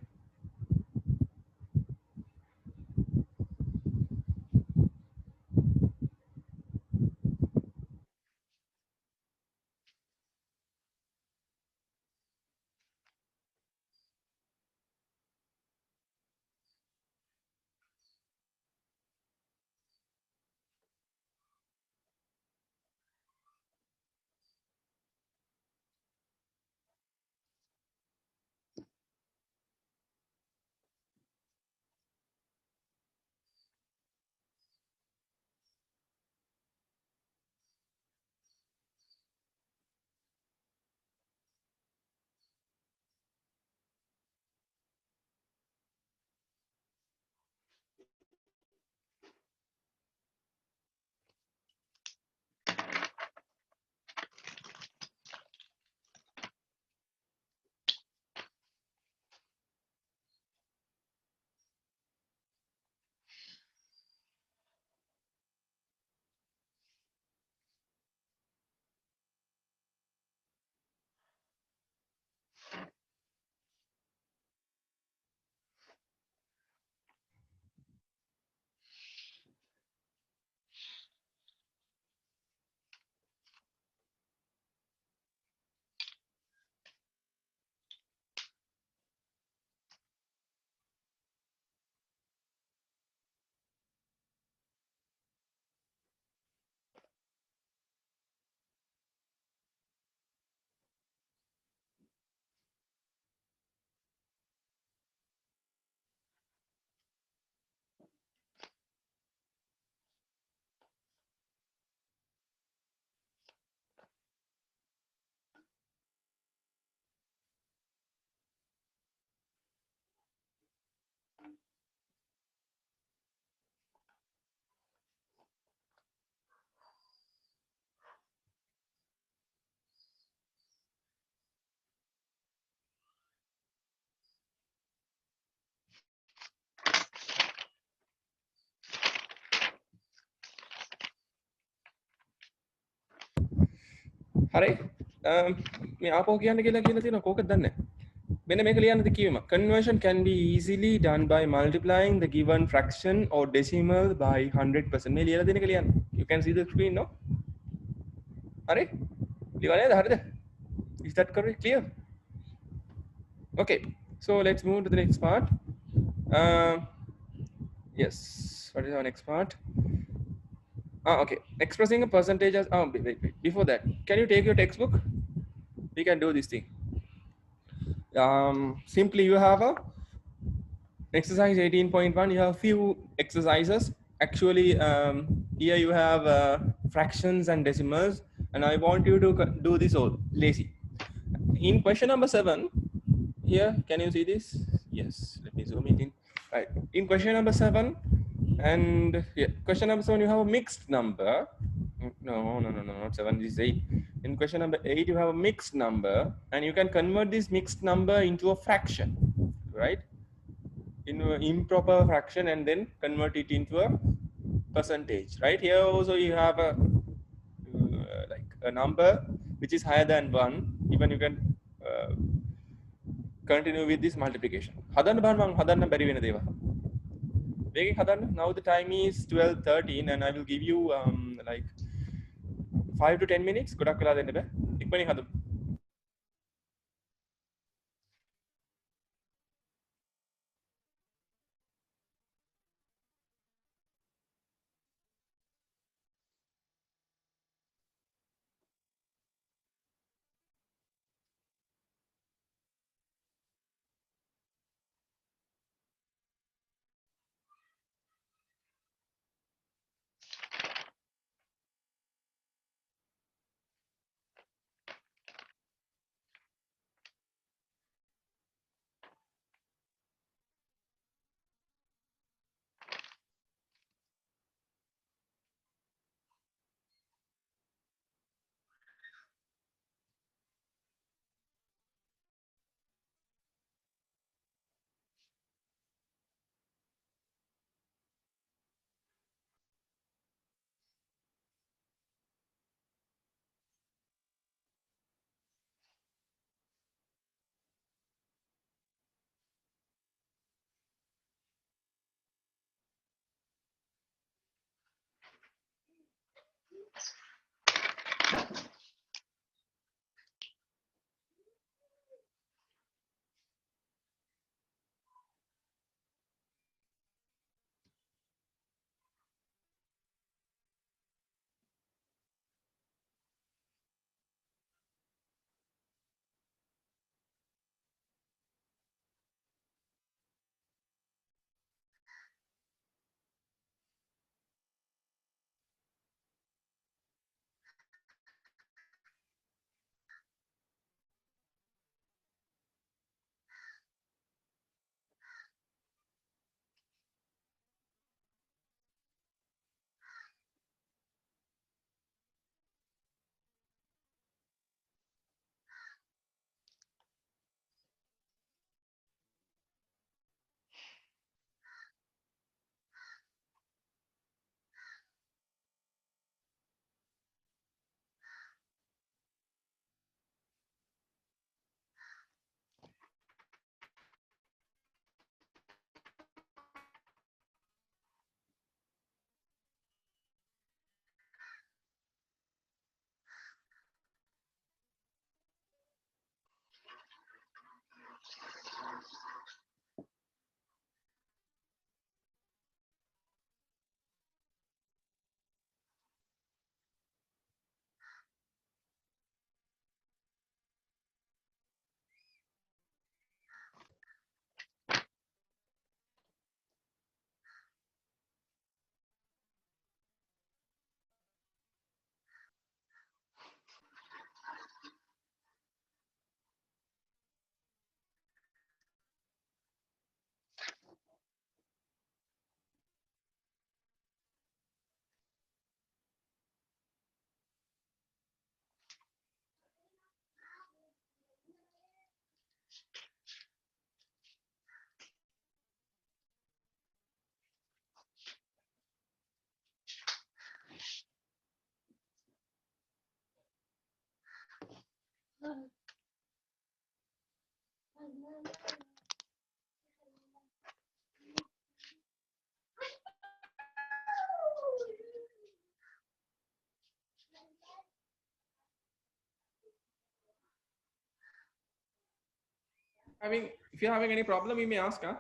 හරි මේ ආපහු කියන්න කියලා තියෙනවා කෝකද දන්නේ මෙන්න මේක ලියන්නද කියවීම conversion can be easily done by multiplying the given fraction or decimal by 100% මේ ලියලා දෙන එක ලියන්න you can see the screen no හරි ලියලා නේද හරිද is that correct clear okay so let's move to the next part yes what is our next part okay expressing a percentage as wait before that can you take your textbook we can do this thing simply you have a exercise 18.1. You have few exercises. Actually, here you have fractions and decimals, and I want you to do this all lazy. In question number 7, here, can you see this? Yes, let me zoom it in. Right. In question number 7, and yeah, question number 7, you have a mixed number. No, not 7, this is 8. In question number 8, you have a mixed number, and you can convert this mixed number into a fraction, right? In an improper fraction, and then convert it into a percentage, right? Here also you have a like a number which is higher than 1. Even you can continue with this multiplication. හදන්න බලන්න මම හදන්න බැරි වෙන දේවල්. මේකෙන් හදන්න. Now the time is 12:13 and I will give you like 5 to 10 minutes. ගොඩක් වෙලා දෙන්න බෑ. ඉක්මනින් හදමු. If you're having any problem, you may ask, huh?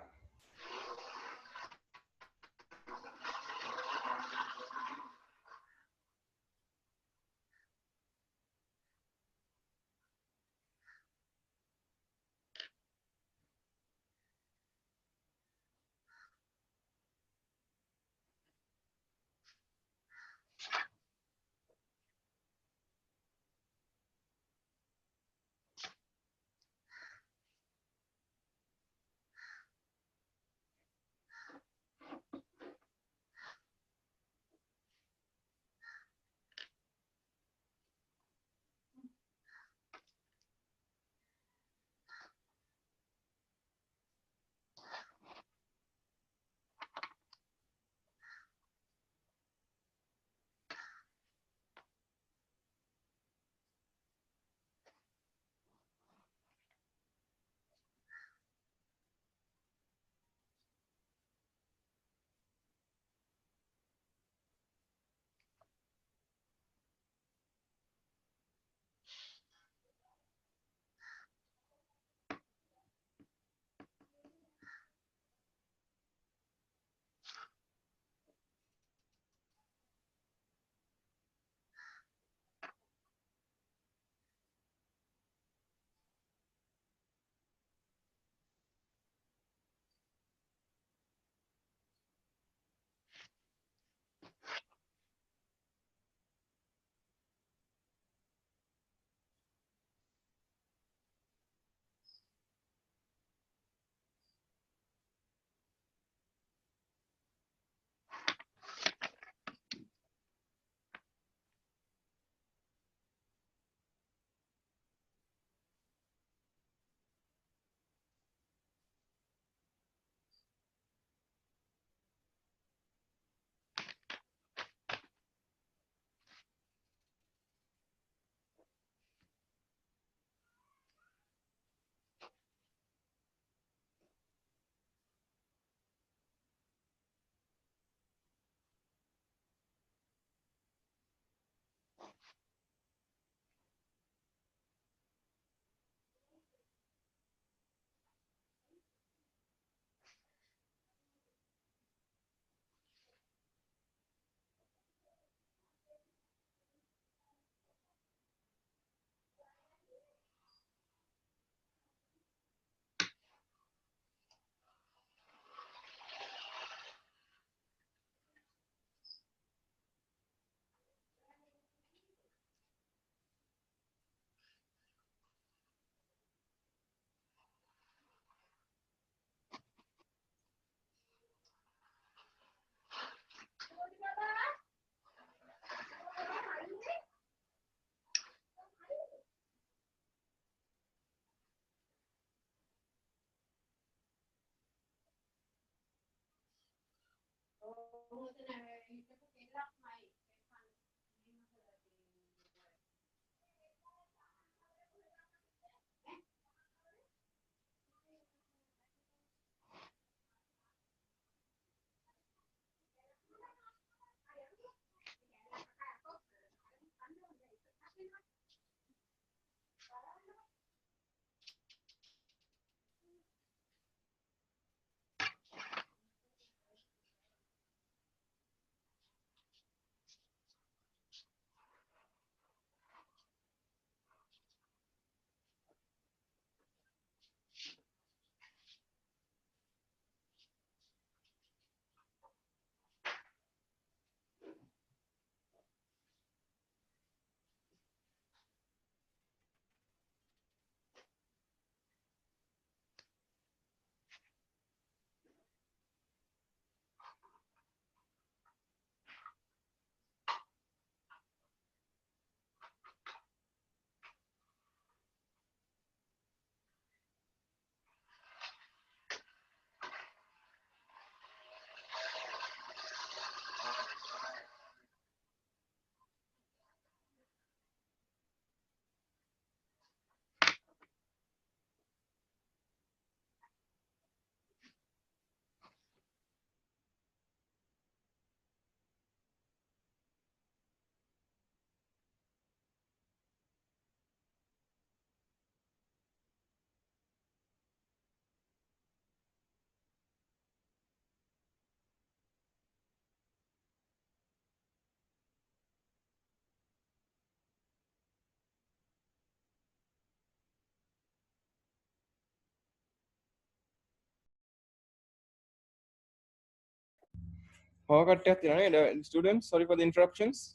Students, sorry for the interruptions.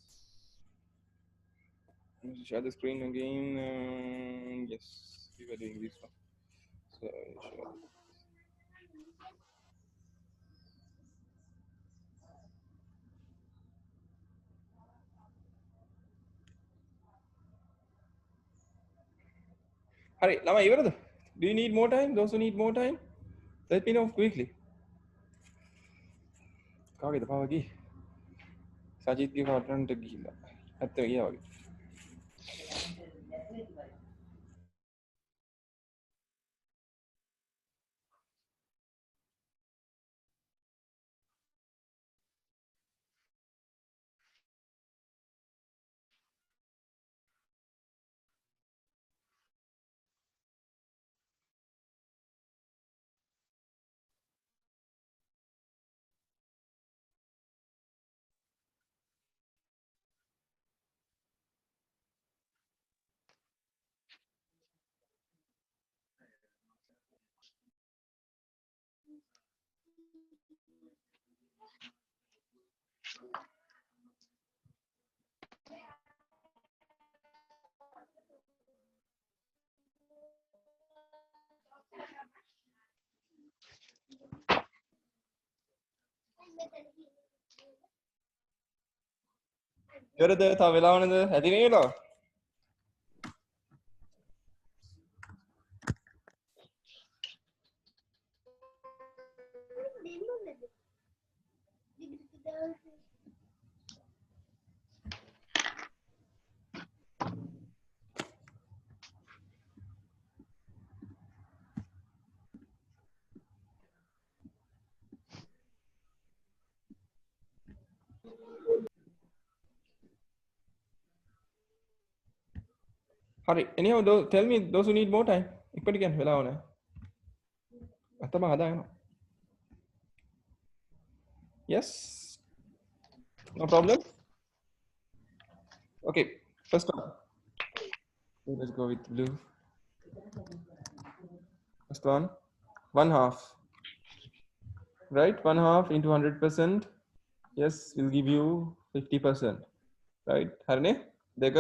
Share the screen again. Yes, we were doing this one. So, sure. Hurry, Lama, do you need more time? Those who need more time, let me know quickly. කාගේද පාවගේ සජිත්ගේ කටන්ට ගිහිල්ලා ඇත්ත ගියා වගේ ඉවරද තව වෙලාවනද ඇති නේ වෙලාව හරි anyhow tell me those who need more time ඉක්මනට කියන්න වෙලාව නැහැ අතම හදාගන්න yes no problem okay first one let's go with blue first one 1/2 right 1/2 into 100% yes will give you 50% right හරිනේ දෙක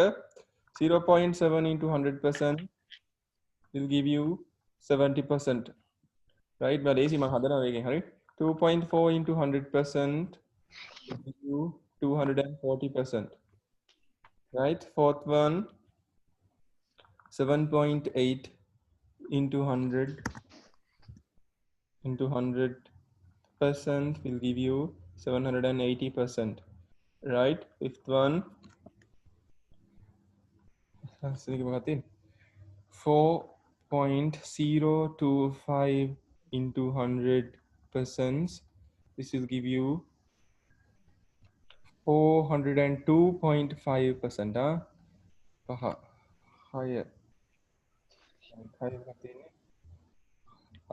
0.7 into 100% will give you 70% right but easy මම හදනවා වේගෙන් හරි 2.4 into 100% will give you 240% right fourth one 7.8 into 100 into 100% will give you 780%. Right? Fifth one. 4.025 into 100%. This will give you 402.5%. Higher.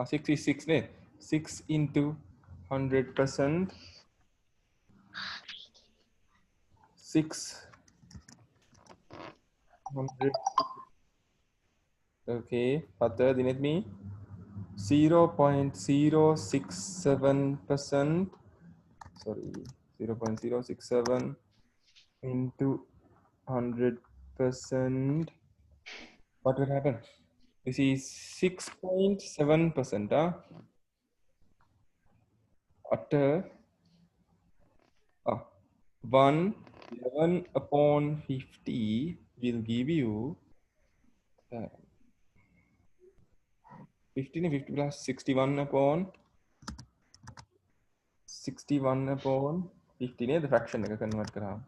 6 is 6. 6 into 100%. 600. Okay. Pata dinit me 0.067%. Sorry, 0.067 into 100%. What will happen? This is 6.7%. Utter 11 upon 50 will give you 50 plus 61 upon 50 the fraction convert kara.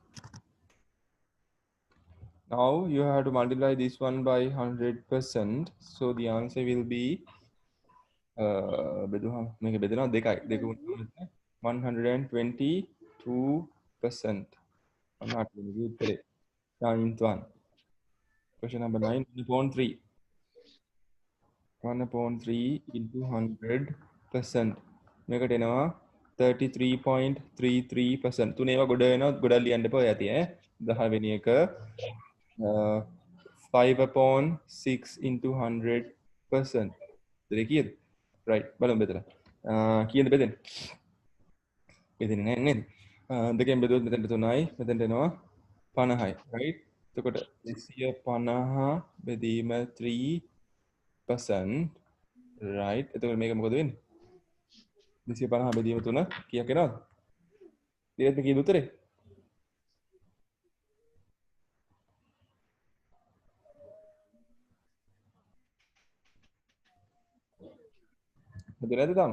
Now you have to multiply this one by 100%. So the answer will be 122%. I'm not going to do it. Ninth one. Question number 9. 1 upon 3. 1 upon 3 into 100%. Make it 33.33%. तूने वो गुड़ा है ना गुड़ा लिया अंडे पर आती है दहा वेनी एक 5 upon 6 into 100%. देखिए right बालों बेतला किए बेतन बेतन नहीं देखें बेतुल बेतन बेतुल नाई बेतन देना पाना है right तो कोटा इसी पाना हा बेदी में 3%. Right, itu mereka mau tuin. Di siapa nah bedi itu na? Kia kenal. Dia pergi dulu deh. Betul ada tam.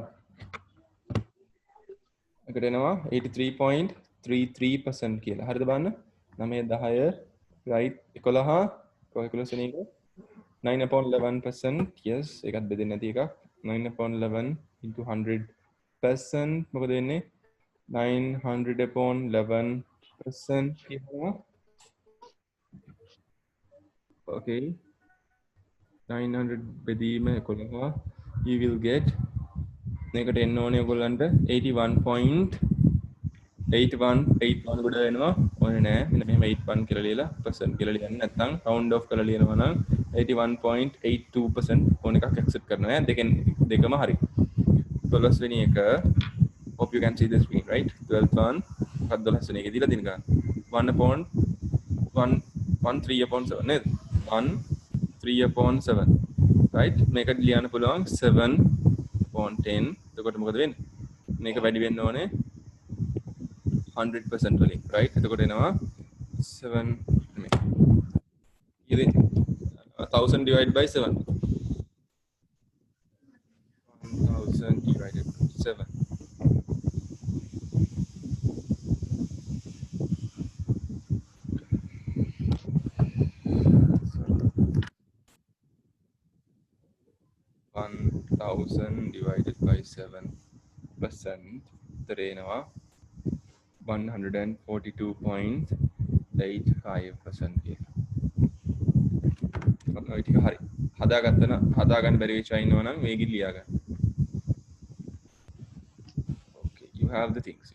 Agak nama 83.33% කියලා. හරිද බලන්න? 9 10 right 11 කොහේ සෙනෙක 9 upon 11%. Yes, ඒකත් බෙදෙන්නේ නැති එකක්. 9 upon 11 into 100%. මොකද වෙන්නේ? 900 upon 11% කියනවා. Okay. 900 බෙදීම 11 you will get මේකට එන්න ඕනේ ඔයගොල්ලන්ට 81.81 ගොඩ වෙනවා ඕනේ නෑ මෙන්න මෙහෙම 81 කියලා ලියලා percent කියලා ලියන්න නැත්නම් round off කරලා ලියනවා නම් 81.82% ඕන එකක් accept කරනවා ඈ දෙකම හරි 12 වෙනි එක hope you can see the screen right 12th one මොකක්ද 12 වෙනි එක දීලා දින ගන්න 1 upon 1 3 upon 7 නේද 1 3 upon 7 right මේක ලියන්න පුළුවන් 7 upon 10 එතකොට මොකද වෙන්නේ මේක වැඩි වෙන්න ඕනේ 100% වලින් right එතකොට එනවා 7 මේ ඉතින් 1000 divided by 7 1000 divided by 7 1000 divided by 7% එනවා 142.85% කියලා. ඔය ටික හරි. හදාගන්න බැරි වෙච්ච අය ඉන්නවා නම් මේකෙන් ලියා ගන්න. Okay, you have the things.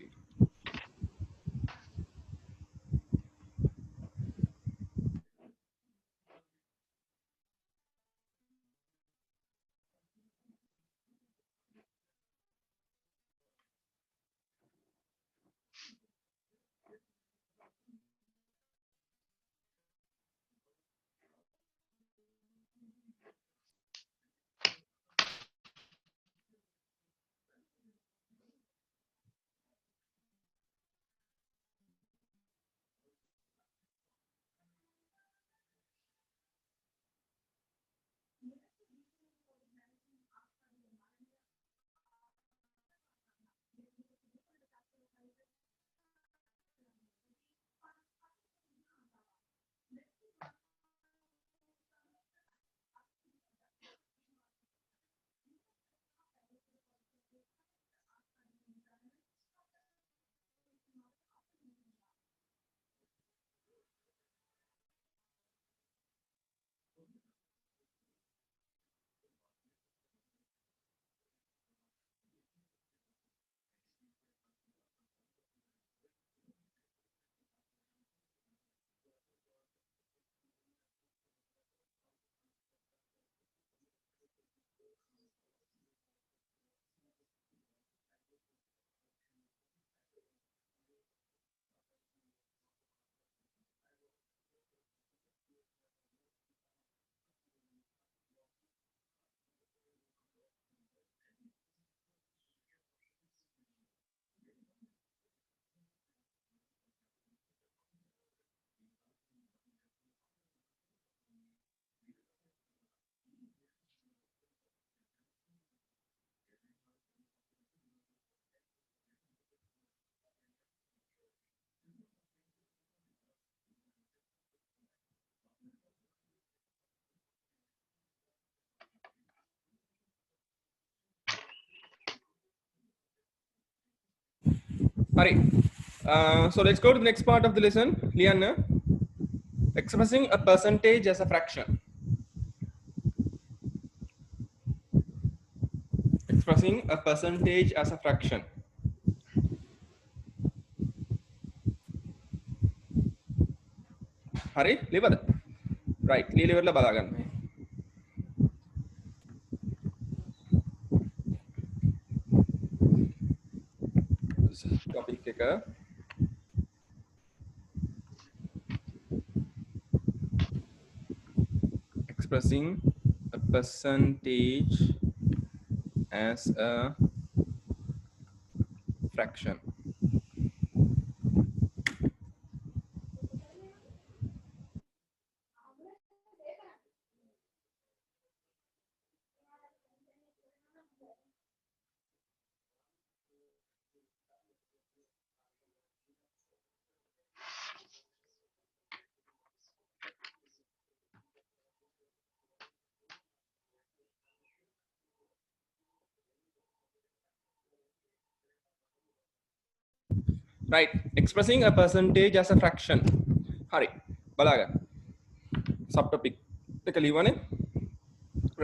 All right. So let's go to the next part of the lesson. Liana, expressing a percentage as a fraction. Expressing a percentage as a fraction. Hari, liver. Right. Liver la balagan. Topic එක expressing a percentage as a fraction. Right, expressing a percentage as a fraction. Hari, balaga. Subtopic. එක ලියවනේ.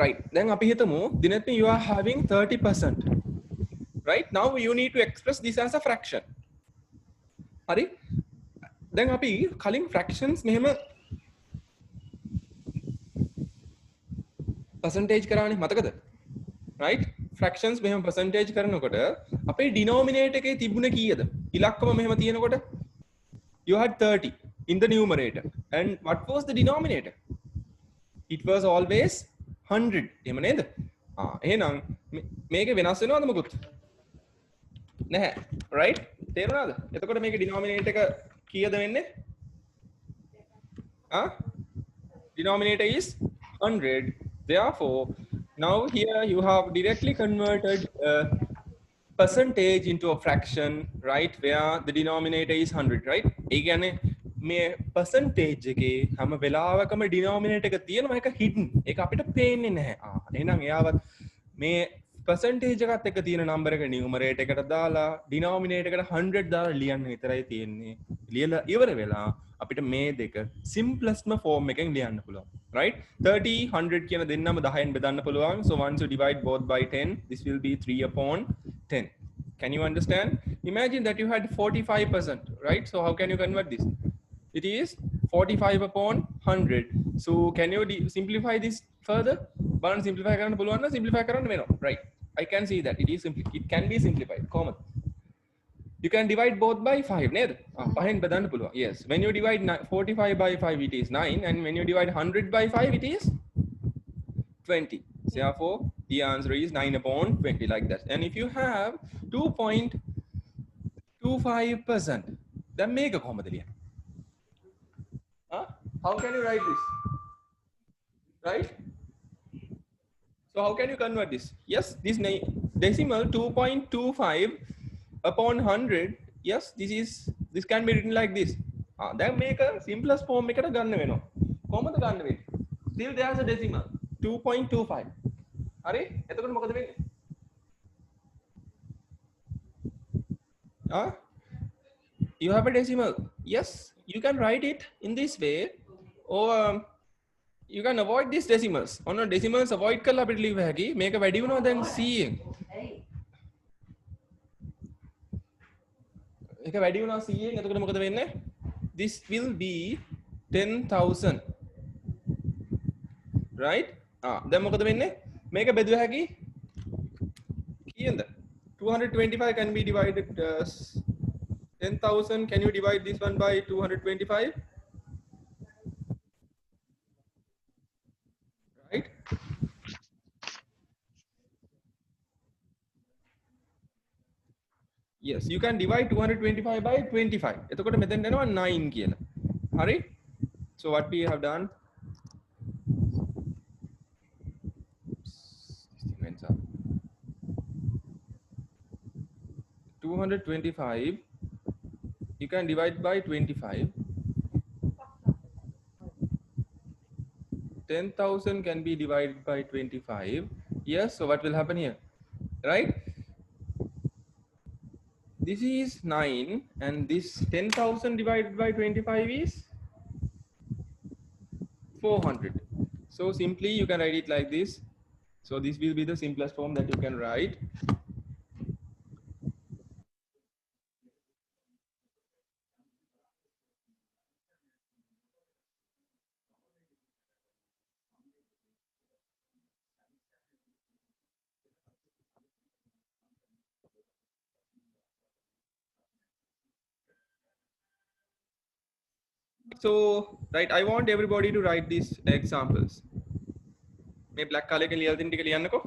Right. Then අපි හිතමු දිනපති you are having 30%. Right? Now you need to express this as a fraction. Hari. Then අපි කලින් fractions මෙහෙම percentage කරානේ මතකද? Right? Fractions මෙහෙම percentage කරනකොට අපේ denominator එකේ තිබුණේ කීයද? ඉලක්කම මෙහෙම තියෙනකොට you had 30 in the numerator. And what was the denominator? It was always 100. එහෙම නේද? එහෙනම් මේකේ වෙනස් වෙනවද මොකුත්? නැහැ. Right? තේරුණාද? එතකොට මේකේ denominator එක කීයද වෙන්නේ? Denominator is 100. Therefore, now here you have directly converted a percentage into a fraction, right? Where the denominator is 100, right? ඒ කියන්නේ මේ percentage එකේ හැම වෙලාවකම denominator එක තියෙනවා ඒක hidden. ඒක අපිට පේන්නේ නැහැ. එහෙනම් එයාවත් මේ percentage එකත් එක්ක තියෙන number එක numerator එකට දාලා denominator එකට 100 දාලා ලියන්න විතරයි තියෙන්නේ. ලියලා ඉවර වෙලා අපිට මේ දෙක simplest form එකෙන් ලියන්න පුළුවන්. Right? 30, 100 කියන දෙන්නම 10න් බෙදන්න පුළුවන්. So once you divide both by 10, this will be 3 upon 10. Can you understand? Imagine that you had 45%, right? So how can you convert this? It is 45 upon 100. So can you simplify this further? Balance simplify කරන්න පුළුවන් නම් simplify කරන්න වෙනවා. Right? I can see that it can be simplified. Common. You can divide both by 5 නේද? පහෙන් බෙදන්න පුළුවන්. Yes. When you divide 45 by 5 it is 9, and when you divide 100 by 5 it is 20. Therefore, the answer is 9 upon 20 like that. And if you have 2.25%, then make a කොහොමද ලියන්නේ? How can you write this? Right? So how can you convert this? Yes, this decimal 2.25 upon 100. Yes, this can be written like this. Then make a simplest form එකට ගන්න වෙනවා. කොහොමද ගන්න වෙන්නේ? Still there's a decimal 2.25. හරි? එතකොට මොකද වෙන්නේ? You have a decimal. Yes, you can write it in this way, or you can avoid these decimals. On a decimals avoid කරලා අපිට ලියව හැකි. මේක වැඩි වෙනවා දැන් 100න්. එක වැඩි වුණා 100න්. එතකොට මොකද වෙන්නේ? This will be 10,000. Right? දැන් මොකද වෙන්නේ? මේක බෙදුව හැකි කීයද? 225 can be divided 10,000. Can you divide this one by 225? Right? Yes, you can divide 225 by 25. එතකොට මෙතෙන් එනවා 9 කියලා. හරි? So what we have done, this went up. 225 you can divide by 25. 10,000 can be divided by 25. Yes, so what will happen here? Right? this is 9 and this 10,000 divided by 25 is 400. So simply you can write it like this. So this will be the simplest form that you can write. So, right, I want everybody to write these examples. May black color can liya tinti kaliyan ko.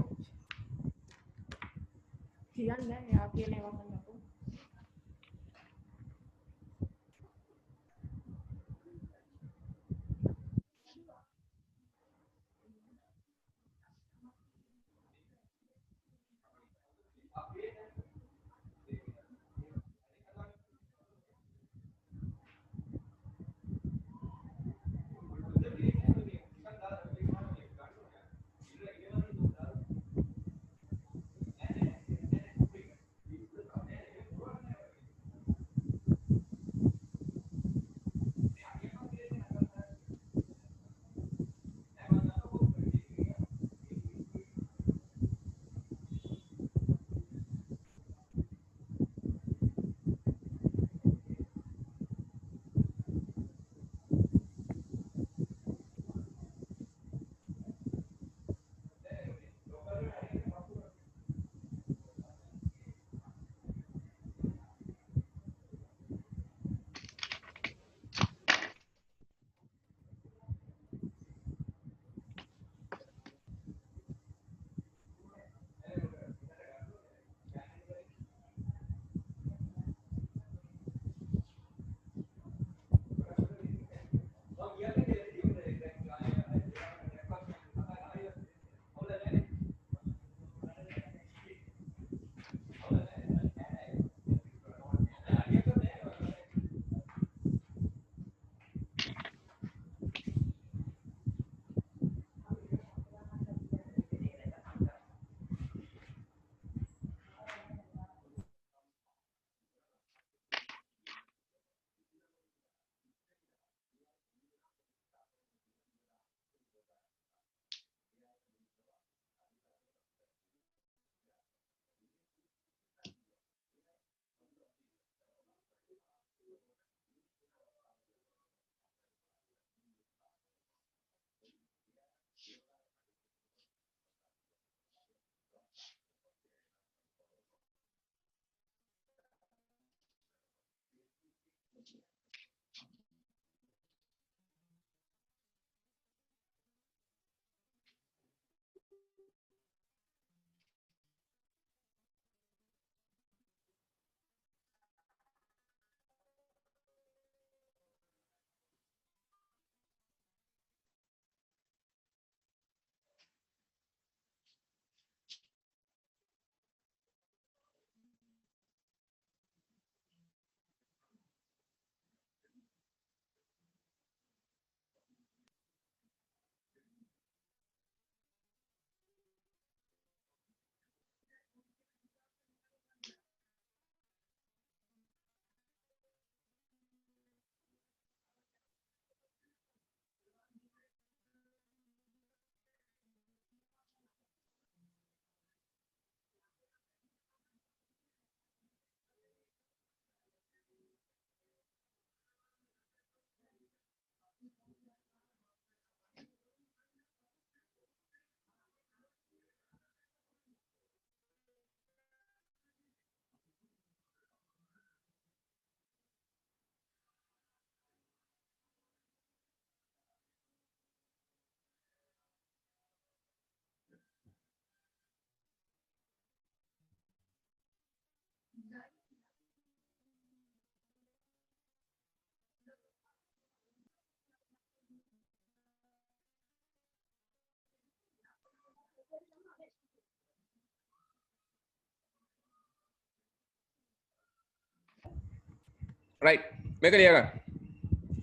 Right, make a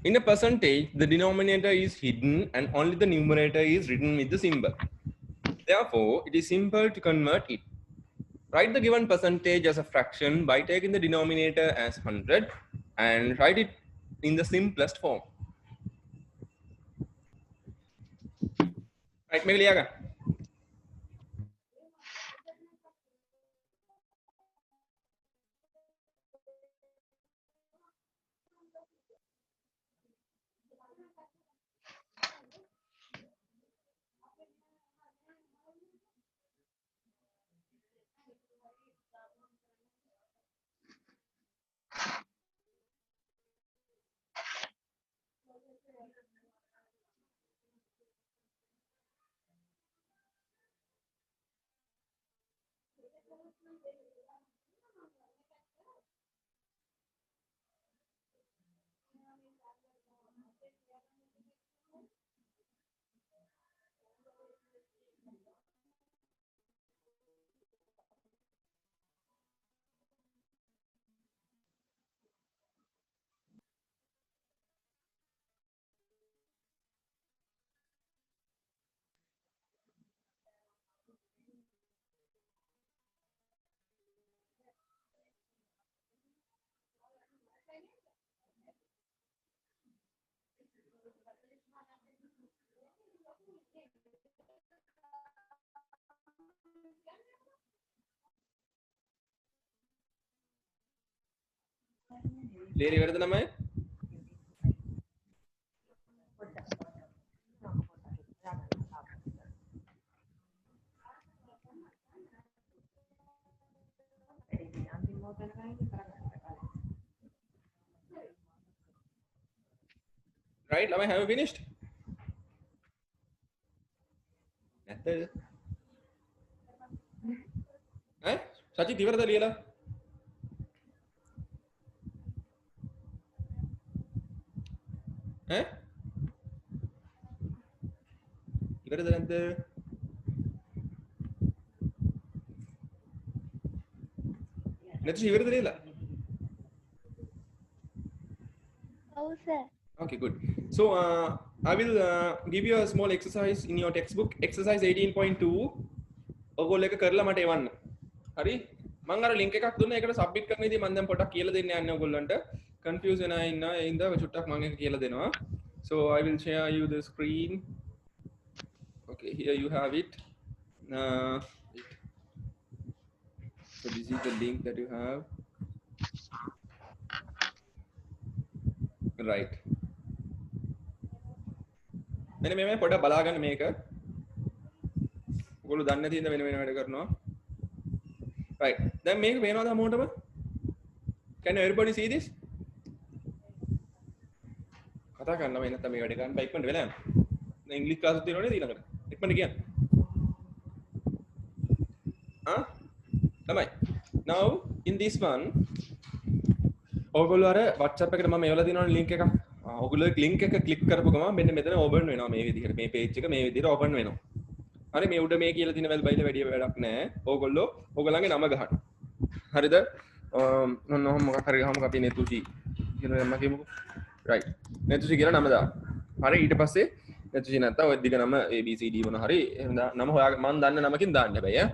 in a percentage, the denominator is hidden and only the numerator is written with the symbol. Therefore, it is simple to convert it. write the given percentage as a fraction by taking the denominator as 100 and write it in the simplest form. Right, මේක ලියා ගන්න. Clear ඉවරද ළමයි? Right, ළමයි have you finished? නැත්ද? ඈ? සචිත් ඉවරද ලියලා? ඈ? ඉවරද නැද්ද? නැත්නම් ඉවරද ලියලා? ඔව් sir. Okay, good. So I will give you a small exercise in your textbook, exercise 18.2. ඔයගොල්ලෝ එක කරලා මට එවන්න. හරි? මම අර link එකක් දුන්නා. ඒකට submit කරන ඉතින් මම දැන් පොඩක් කියලා දෙන්න යන්නේ ඔයගොල්ලන්ට. Confuse වෙනා ඉන්න ඒ හින්දා චුට්ටක් මම එක කියලා දෙනවා. So I will share you the screen. Okay, here you have it. So this is the link that you have. Right. මෙන්න මේ පොඩ්ඩක් බලා ගන්න මේක. ඔයගොල්ලෝ දන්නේ නැති ඉඳ වෙන වැඩ කරනවා. Right. දැන් මේක පේනවද හැමෝටම? Can everybody see this? කතා කරන්න මේ නැත්නම් මේ වැඩ ගන්න බයික් වලට වෙලා යනවා. දැන් ඉංග්‍රීසි ක්ලාස් එක තියෙනවනේ ඊළඟට. ඉක්මනට කියන්න. තමයි. Now in this one ඔයගොල්ලෝ අර WhatsApp එකට මම එවලා තියෙනවනේ link එකක්. ඔයගොල්ලෝ link එක click කරපු ගමන් මෙන්න මෙතන open වෙනවා මේ විදිහට. මේ page එක මේ විදිහට open වෙනවා. හරි මේ උඩ මේ කියලා තියෙන වැල් බයිල වැඩි වැඩක් නැහැ. ඕගොල්ලෝ ඕගොල්ලන්ගේ නම ගහන්න. හරිද? ඔන්න ඔහොම මොකක් හරි ගහමුකෝ අපි නෙතුචි කියලා මම කියමුකෝ. right. නෙතුචි කියලා නම දාන්න. හරි ඊට පස්සේ නෙතුචි නැත්තම් ඔය දිග නම ABCD මොන හරි නම හොයාගෙන මම දන්න නමකින් දාන්න හැබැයි ඈ.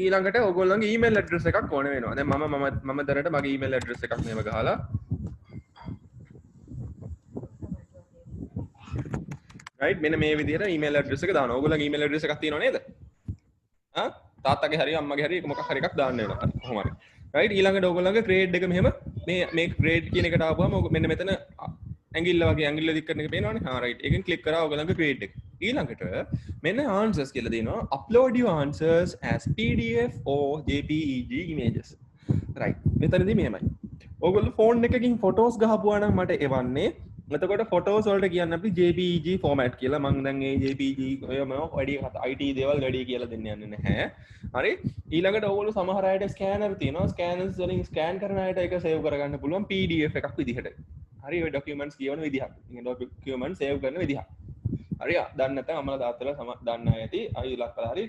ඊළඟට ඕගොල්ලන්ගේ email address එකක් ඕන වෙනවා. දැන් මම දැනට මගේ email address එකක් මේව ගහලා right මෙන්න මේ විදිහට email address එක දානවා. ඕගොල්ලන්ගේ email address එකක් තියෙනව නේද? තාත්තගේ හරි අම්මගේ හරි මොකක් හරි එකක් දාන්න වෙනවා. කොහොම හරි. right ඊළඟට ඕගොල්ලන්ගේ grade එක මෙහෙම මේ grade කියන එකට ආවම මෙන්න මෙතන ඇඟිල්ල වගේ ඇඟිල්ල දික් කරන එක පේනවනේ. right එකෙන් click කරා ඕගොල්ලන්ගේ grade එක. ඊළඟට මෙන්න answers කියලා දෙනවා. upload your answers as PDF or JPEG images. right මෙතනදී මෙහෙමයි. ඕගොල්ලෝ phone එකකින් photos ගහපුවා නම් මට එවන්නේ. එතකොට photos වලට කියන්නේ අපි JPEG format කියලා. මම දැන් මේ JPEG ඔය මොන වැඩි IT දේවල් වැඩි කියලා දෙන්න යන්නේ නැහැ. හරි ඊළඟට ඕගොල්ලෝ සමහර අයට ස්කෑනර් තියෙනවා. ස්කෑනර්ස් වලින් ස්කෑන් කරන අයට ඒක සේව් කරගන්න පුළුවන් PDF එකක් විදිහට. හරි ඔය ડોකියුමන්ට්ස් කියවන විදිහක්. ඉතින් ડોකියුමන්ට් සේව් කරන විදිහක්. හරි දන්නේ නැත්නම් අම්මලා තාත්තලා දන්න අය ඇති. අයිලා කළා හරි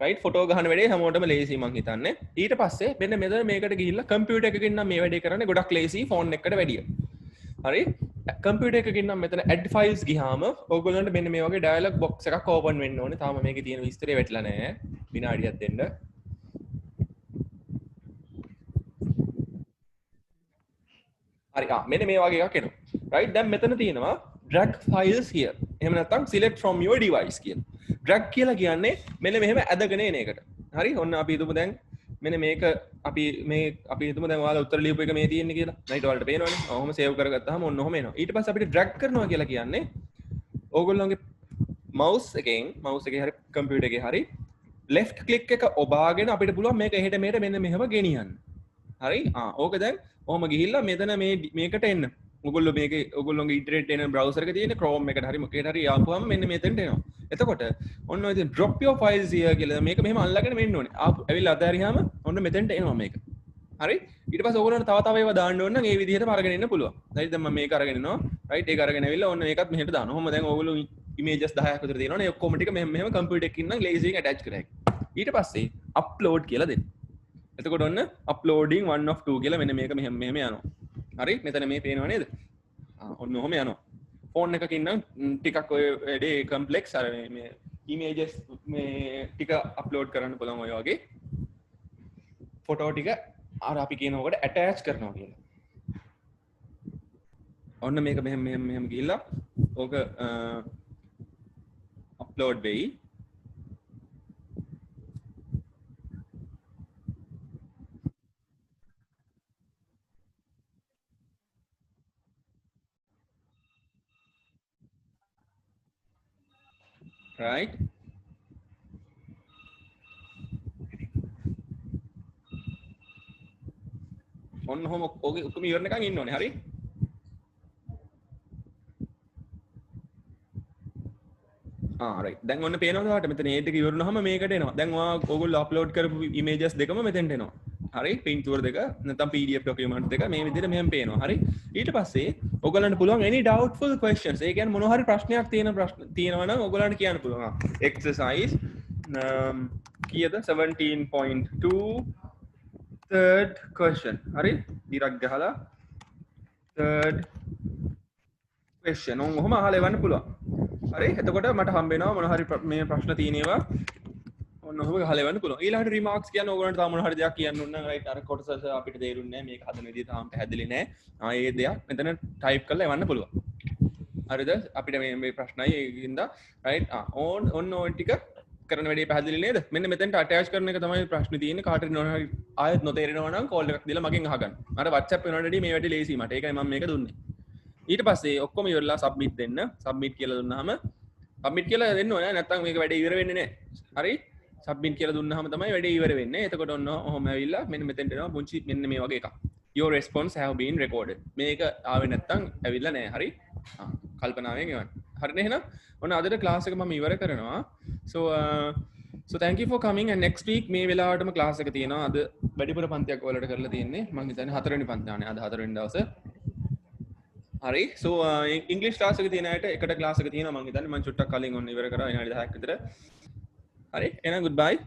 right ෆොටෝ ගහන වැඩේ හැමෝටම ලේසි මං හිතන්නේ. ඊට පස්සේ මෙන්න මෙතන මේකට ගිහිල්ලා කම්පියුටර් එකකින් නම් මේ වැඩේ කරන්නේ ගොඩක් ලේසි ෆෝන් එකකට වැඩිය. හරි කම්පියුටර් එකකින් නම් මෙතන add files ගියාම ඕගොල්ලන්ට මෙන්න මේ වගේ dialog box එකක් open වෙන්න ඕනේ. තාම මේකේ තියෙන විස්තරය වැටලා නැහැ. විනාඩියක් දෙන්න. හරි මෙන්න මේ වගේ එකක් එනවා right දැන් මෙතන තියෙනවා drag files here එහෙම නැත්නම් select from your device කියලා drag කියලා කියන්නේ මෙන්න මෙහෙම ඇදගෙන එන එකට හරි ඔන්න අපි හිතමු දැන් මෙන්න මේක අපි හිතමු දැන් ඔයාලා උත්තර ලියපු එක මේ තියෙන්නේ කියලා right ඔයාලට පේනවනේ ඔහොම save කරගත්තාම ඔන්න ඔහොම එනවා ඊට පස්සේ අපිට drag කරනවා කියලා කියන්නේ ඕගොල්ලෝගේ mouse එකේ හරි computer එකේ හරි left click එක ඔබාගෙන අපිට පුළුවන් මේක එහෙට මෙහෙට මෙන්න මෙහෙම ගෙනියන්න හරි ඕක දැන් ඔහොම ගිහිල්ලා මෙතන මේකට එන්න ඔගොල්ලොන්ගේ ඉන්ටර්නෙට් එන බ්‍රවුසර් එක තියෙන Chrome එකට හරි මොකේට හරි ආපුවම මෙන්න මෙතනට එනවා එතකොට ඔන්න ඔය ඉතින් drop your files here කියලා මේක මෙහෙම අල්ලගෙන මෙන්න ඕනේ ඇවිල්ලා අතහැරියාම ඔන්න මෙතනට එනවා මේක හරි ඊට පස්සේ ඕගොල්ලන්ට තව ඒවා දාන්න ඕන නම් ඒ විදිහටම අරගෙන එන්න පුළුවන් හරි දැන් මම මේක අරගෙන එනවා රයිට් ඒක අරගෙන ඇවිල්ලා ඔන්න මේකත් මෙහෙට දානවා ඔහොම දැන් ඕගොල්ලෝ images 10ක් විතර තියෙනවනේ ඒ ඔක්කොම ටික මෙහෙම කම්පියුටර් එකකින් නම් lazy එකෙන් attach කරලා ඊට පස්සේ upload කියලා දෙන්න එතකොට ඔන්න uploading 1 of 2 කියලා මෙන්න මේක මෙහෙම යනවා හරි මෙතන මේ පේනව නේද ඔන්න ඔහොම යනවා ෆෝන් එකකින් නම් ටිකක් ඔය වැඩේ කම්ප්ලෙක්ස් අර මේ images මේ ටික අප්ලෝඩ් කරන්න පුළුවන් ඔය වගේ ෆොටෝ ටික අර අපි කියනකොට attach කරනවා කියලා ඔන්න මේක මෙහෙම ගිහිල්ලා ඕක අප්ලෝඩ් වෙයි right ඔන්න ඔහොම ඔගේ ඔක්කොම ඉවරනකන් ඉන්න ඕනේ හරි right දැන් ඔන්න පේනවද ඔයාලට මෙතන ඒ ටික ඉවරුනහම මේකට එනවා දැන් ඔයගොල්ලෝ අප්ලෝඩ් කරපු images දෙකම මෙතෙන්ට එනවා හරි picture දෙක නැත්නම් pdf document දෙක මේ විදිහට මෙහෙම පේනවා හරි ඊට පස්සේ ඔයගොල්ලන්ට පුළුවන් any doubtful questions ඒ කියන්නේ මොන හරි ප්‍රශ්නයක් තියෙනවා නම් ඔයගොල්ලන්ට කියන්න පුළුවන් exercise කීයද 17.2 third question හරි ඉරක් ගහලා third question ඔහොම අහලා එවන්න පුළුවන් හරි එතකොට මට හම්බ වෙනවා මොන හරි මේ ප්‍රශ්න තියෙනවා ඔන්න ඔහොම ගහලා එවන්න පුළුවන් ඊළඟට රිමාක්ස් කියන්නේ ඕගොල්ලන්ට තාම මොන හරි දෙයක් කියන්න ඕන නම් රයිට් අර කොටස අපිට තේරුන්නේ නැහැ මේක හදන විදිහ තාම පැහැදිලි නැහැ ඒ දෙයක් මෙතන ටයිප් කරලා එවන්න පුළුවන් හරිද අපිට මේ ප්‍රශ්නයි ඒකින්ද රයිට් ඔන්න ඔය ටික කරන වැඩේ පැහැදිලි නේද මෙන්න මෙතෙන්ට අටැච් කරන එක තමයි ප්‍රශ්නේ තියෙන්නේ කාටරි මොන හරි ආයෙත් නොතේරෙනවා නම් කෝල් එකක් දීලා මගෙන් අහගන්න අර WhatsApp වෙනවලදී මේ වැඩේ ලේසි මට ඒකයි මම මේක දුන්නේ ඊට පස්සේ ඔක්කොම ඉවරලා සබ්මිට් දෙන්න සබ්මිට් කියලා දුන්නාම සබ්මිට් කියලා දෙන්න ඕනේ නැත්නම් මේක වැඩේ ඉවර වෙන්නේ නැහැ හරි සබ්මිට් කියලා දුන්නාම තමයි වැඩේ ඉවර වෙන්නේ එතකොට ඔන්න ඔහොම ඇවිල්ලා මෙන්න මෙතෙන්ට එනවා පුංචි මෙන්න මේ වගේ එකක් your response have been recorded මේක ආවේ නැත්නම් ඇවිල්ලා නැහැ හරි කල්පනාවෙන් එවන්න හරිනේ එහෙනම් ඔන්න අදට ක්ලාස් එක මම ඉවර කරනවා so thank you for coming and next week මේ වෙලාවටම ක්ලාස් එක තියෙනවා අද වැඩිපුර පන්තියක් ඔයාලට කරලා තියෙන්නේ මම හිතන්නේ 4 වෙනි පන්තියනේ අද 4 වෙනි දවසේ හරි so ඉංග්‍රීසි ක්ලාස් එක තියෙන අයට එකට ක්ලාස් එක තියෙනවා මම හිතන්නේ මම චුට්ටක් කලින් ඔන්න ඉවර කරා විනාඩි 10ක් විතර හරි එහෙනම් goodbye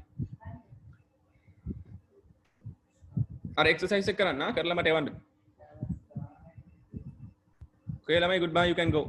අර එක්සර්සයිස් එක කරන්න කරලා මට එවන්න okay ළමයි goodbye you can go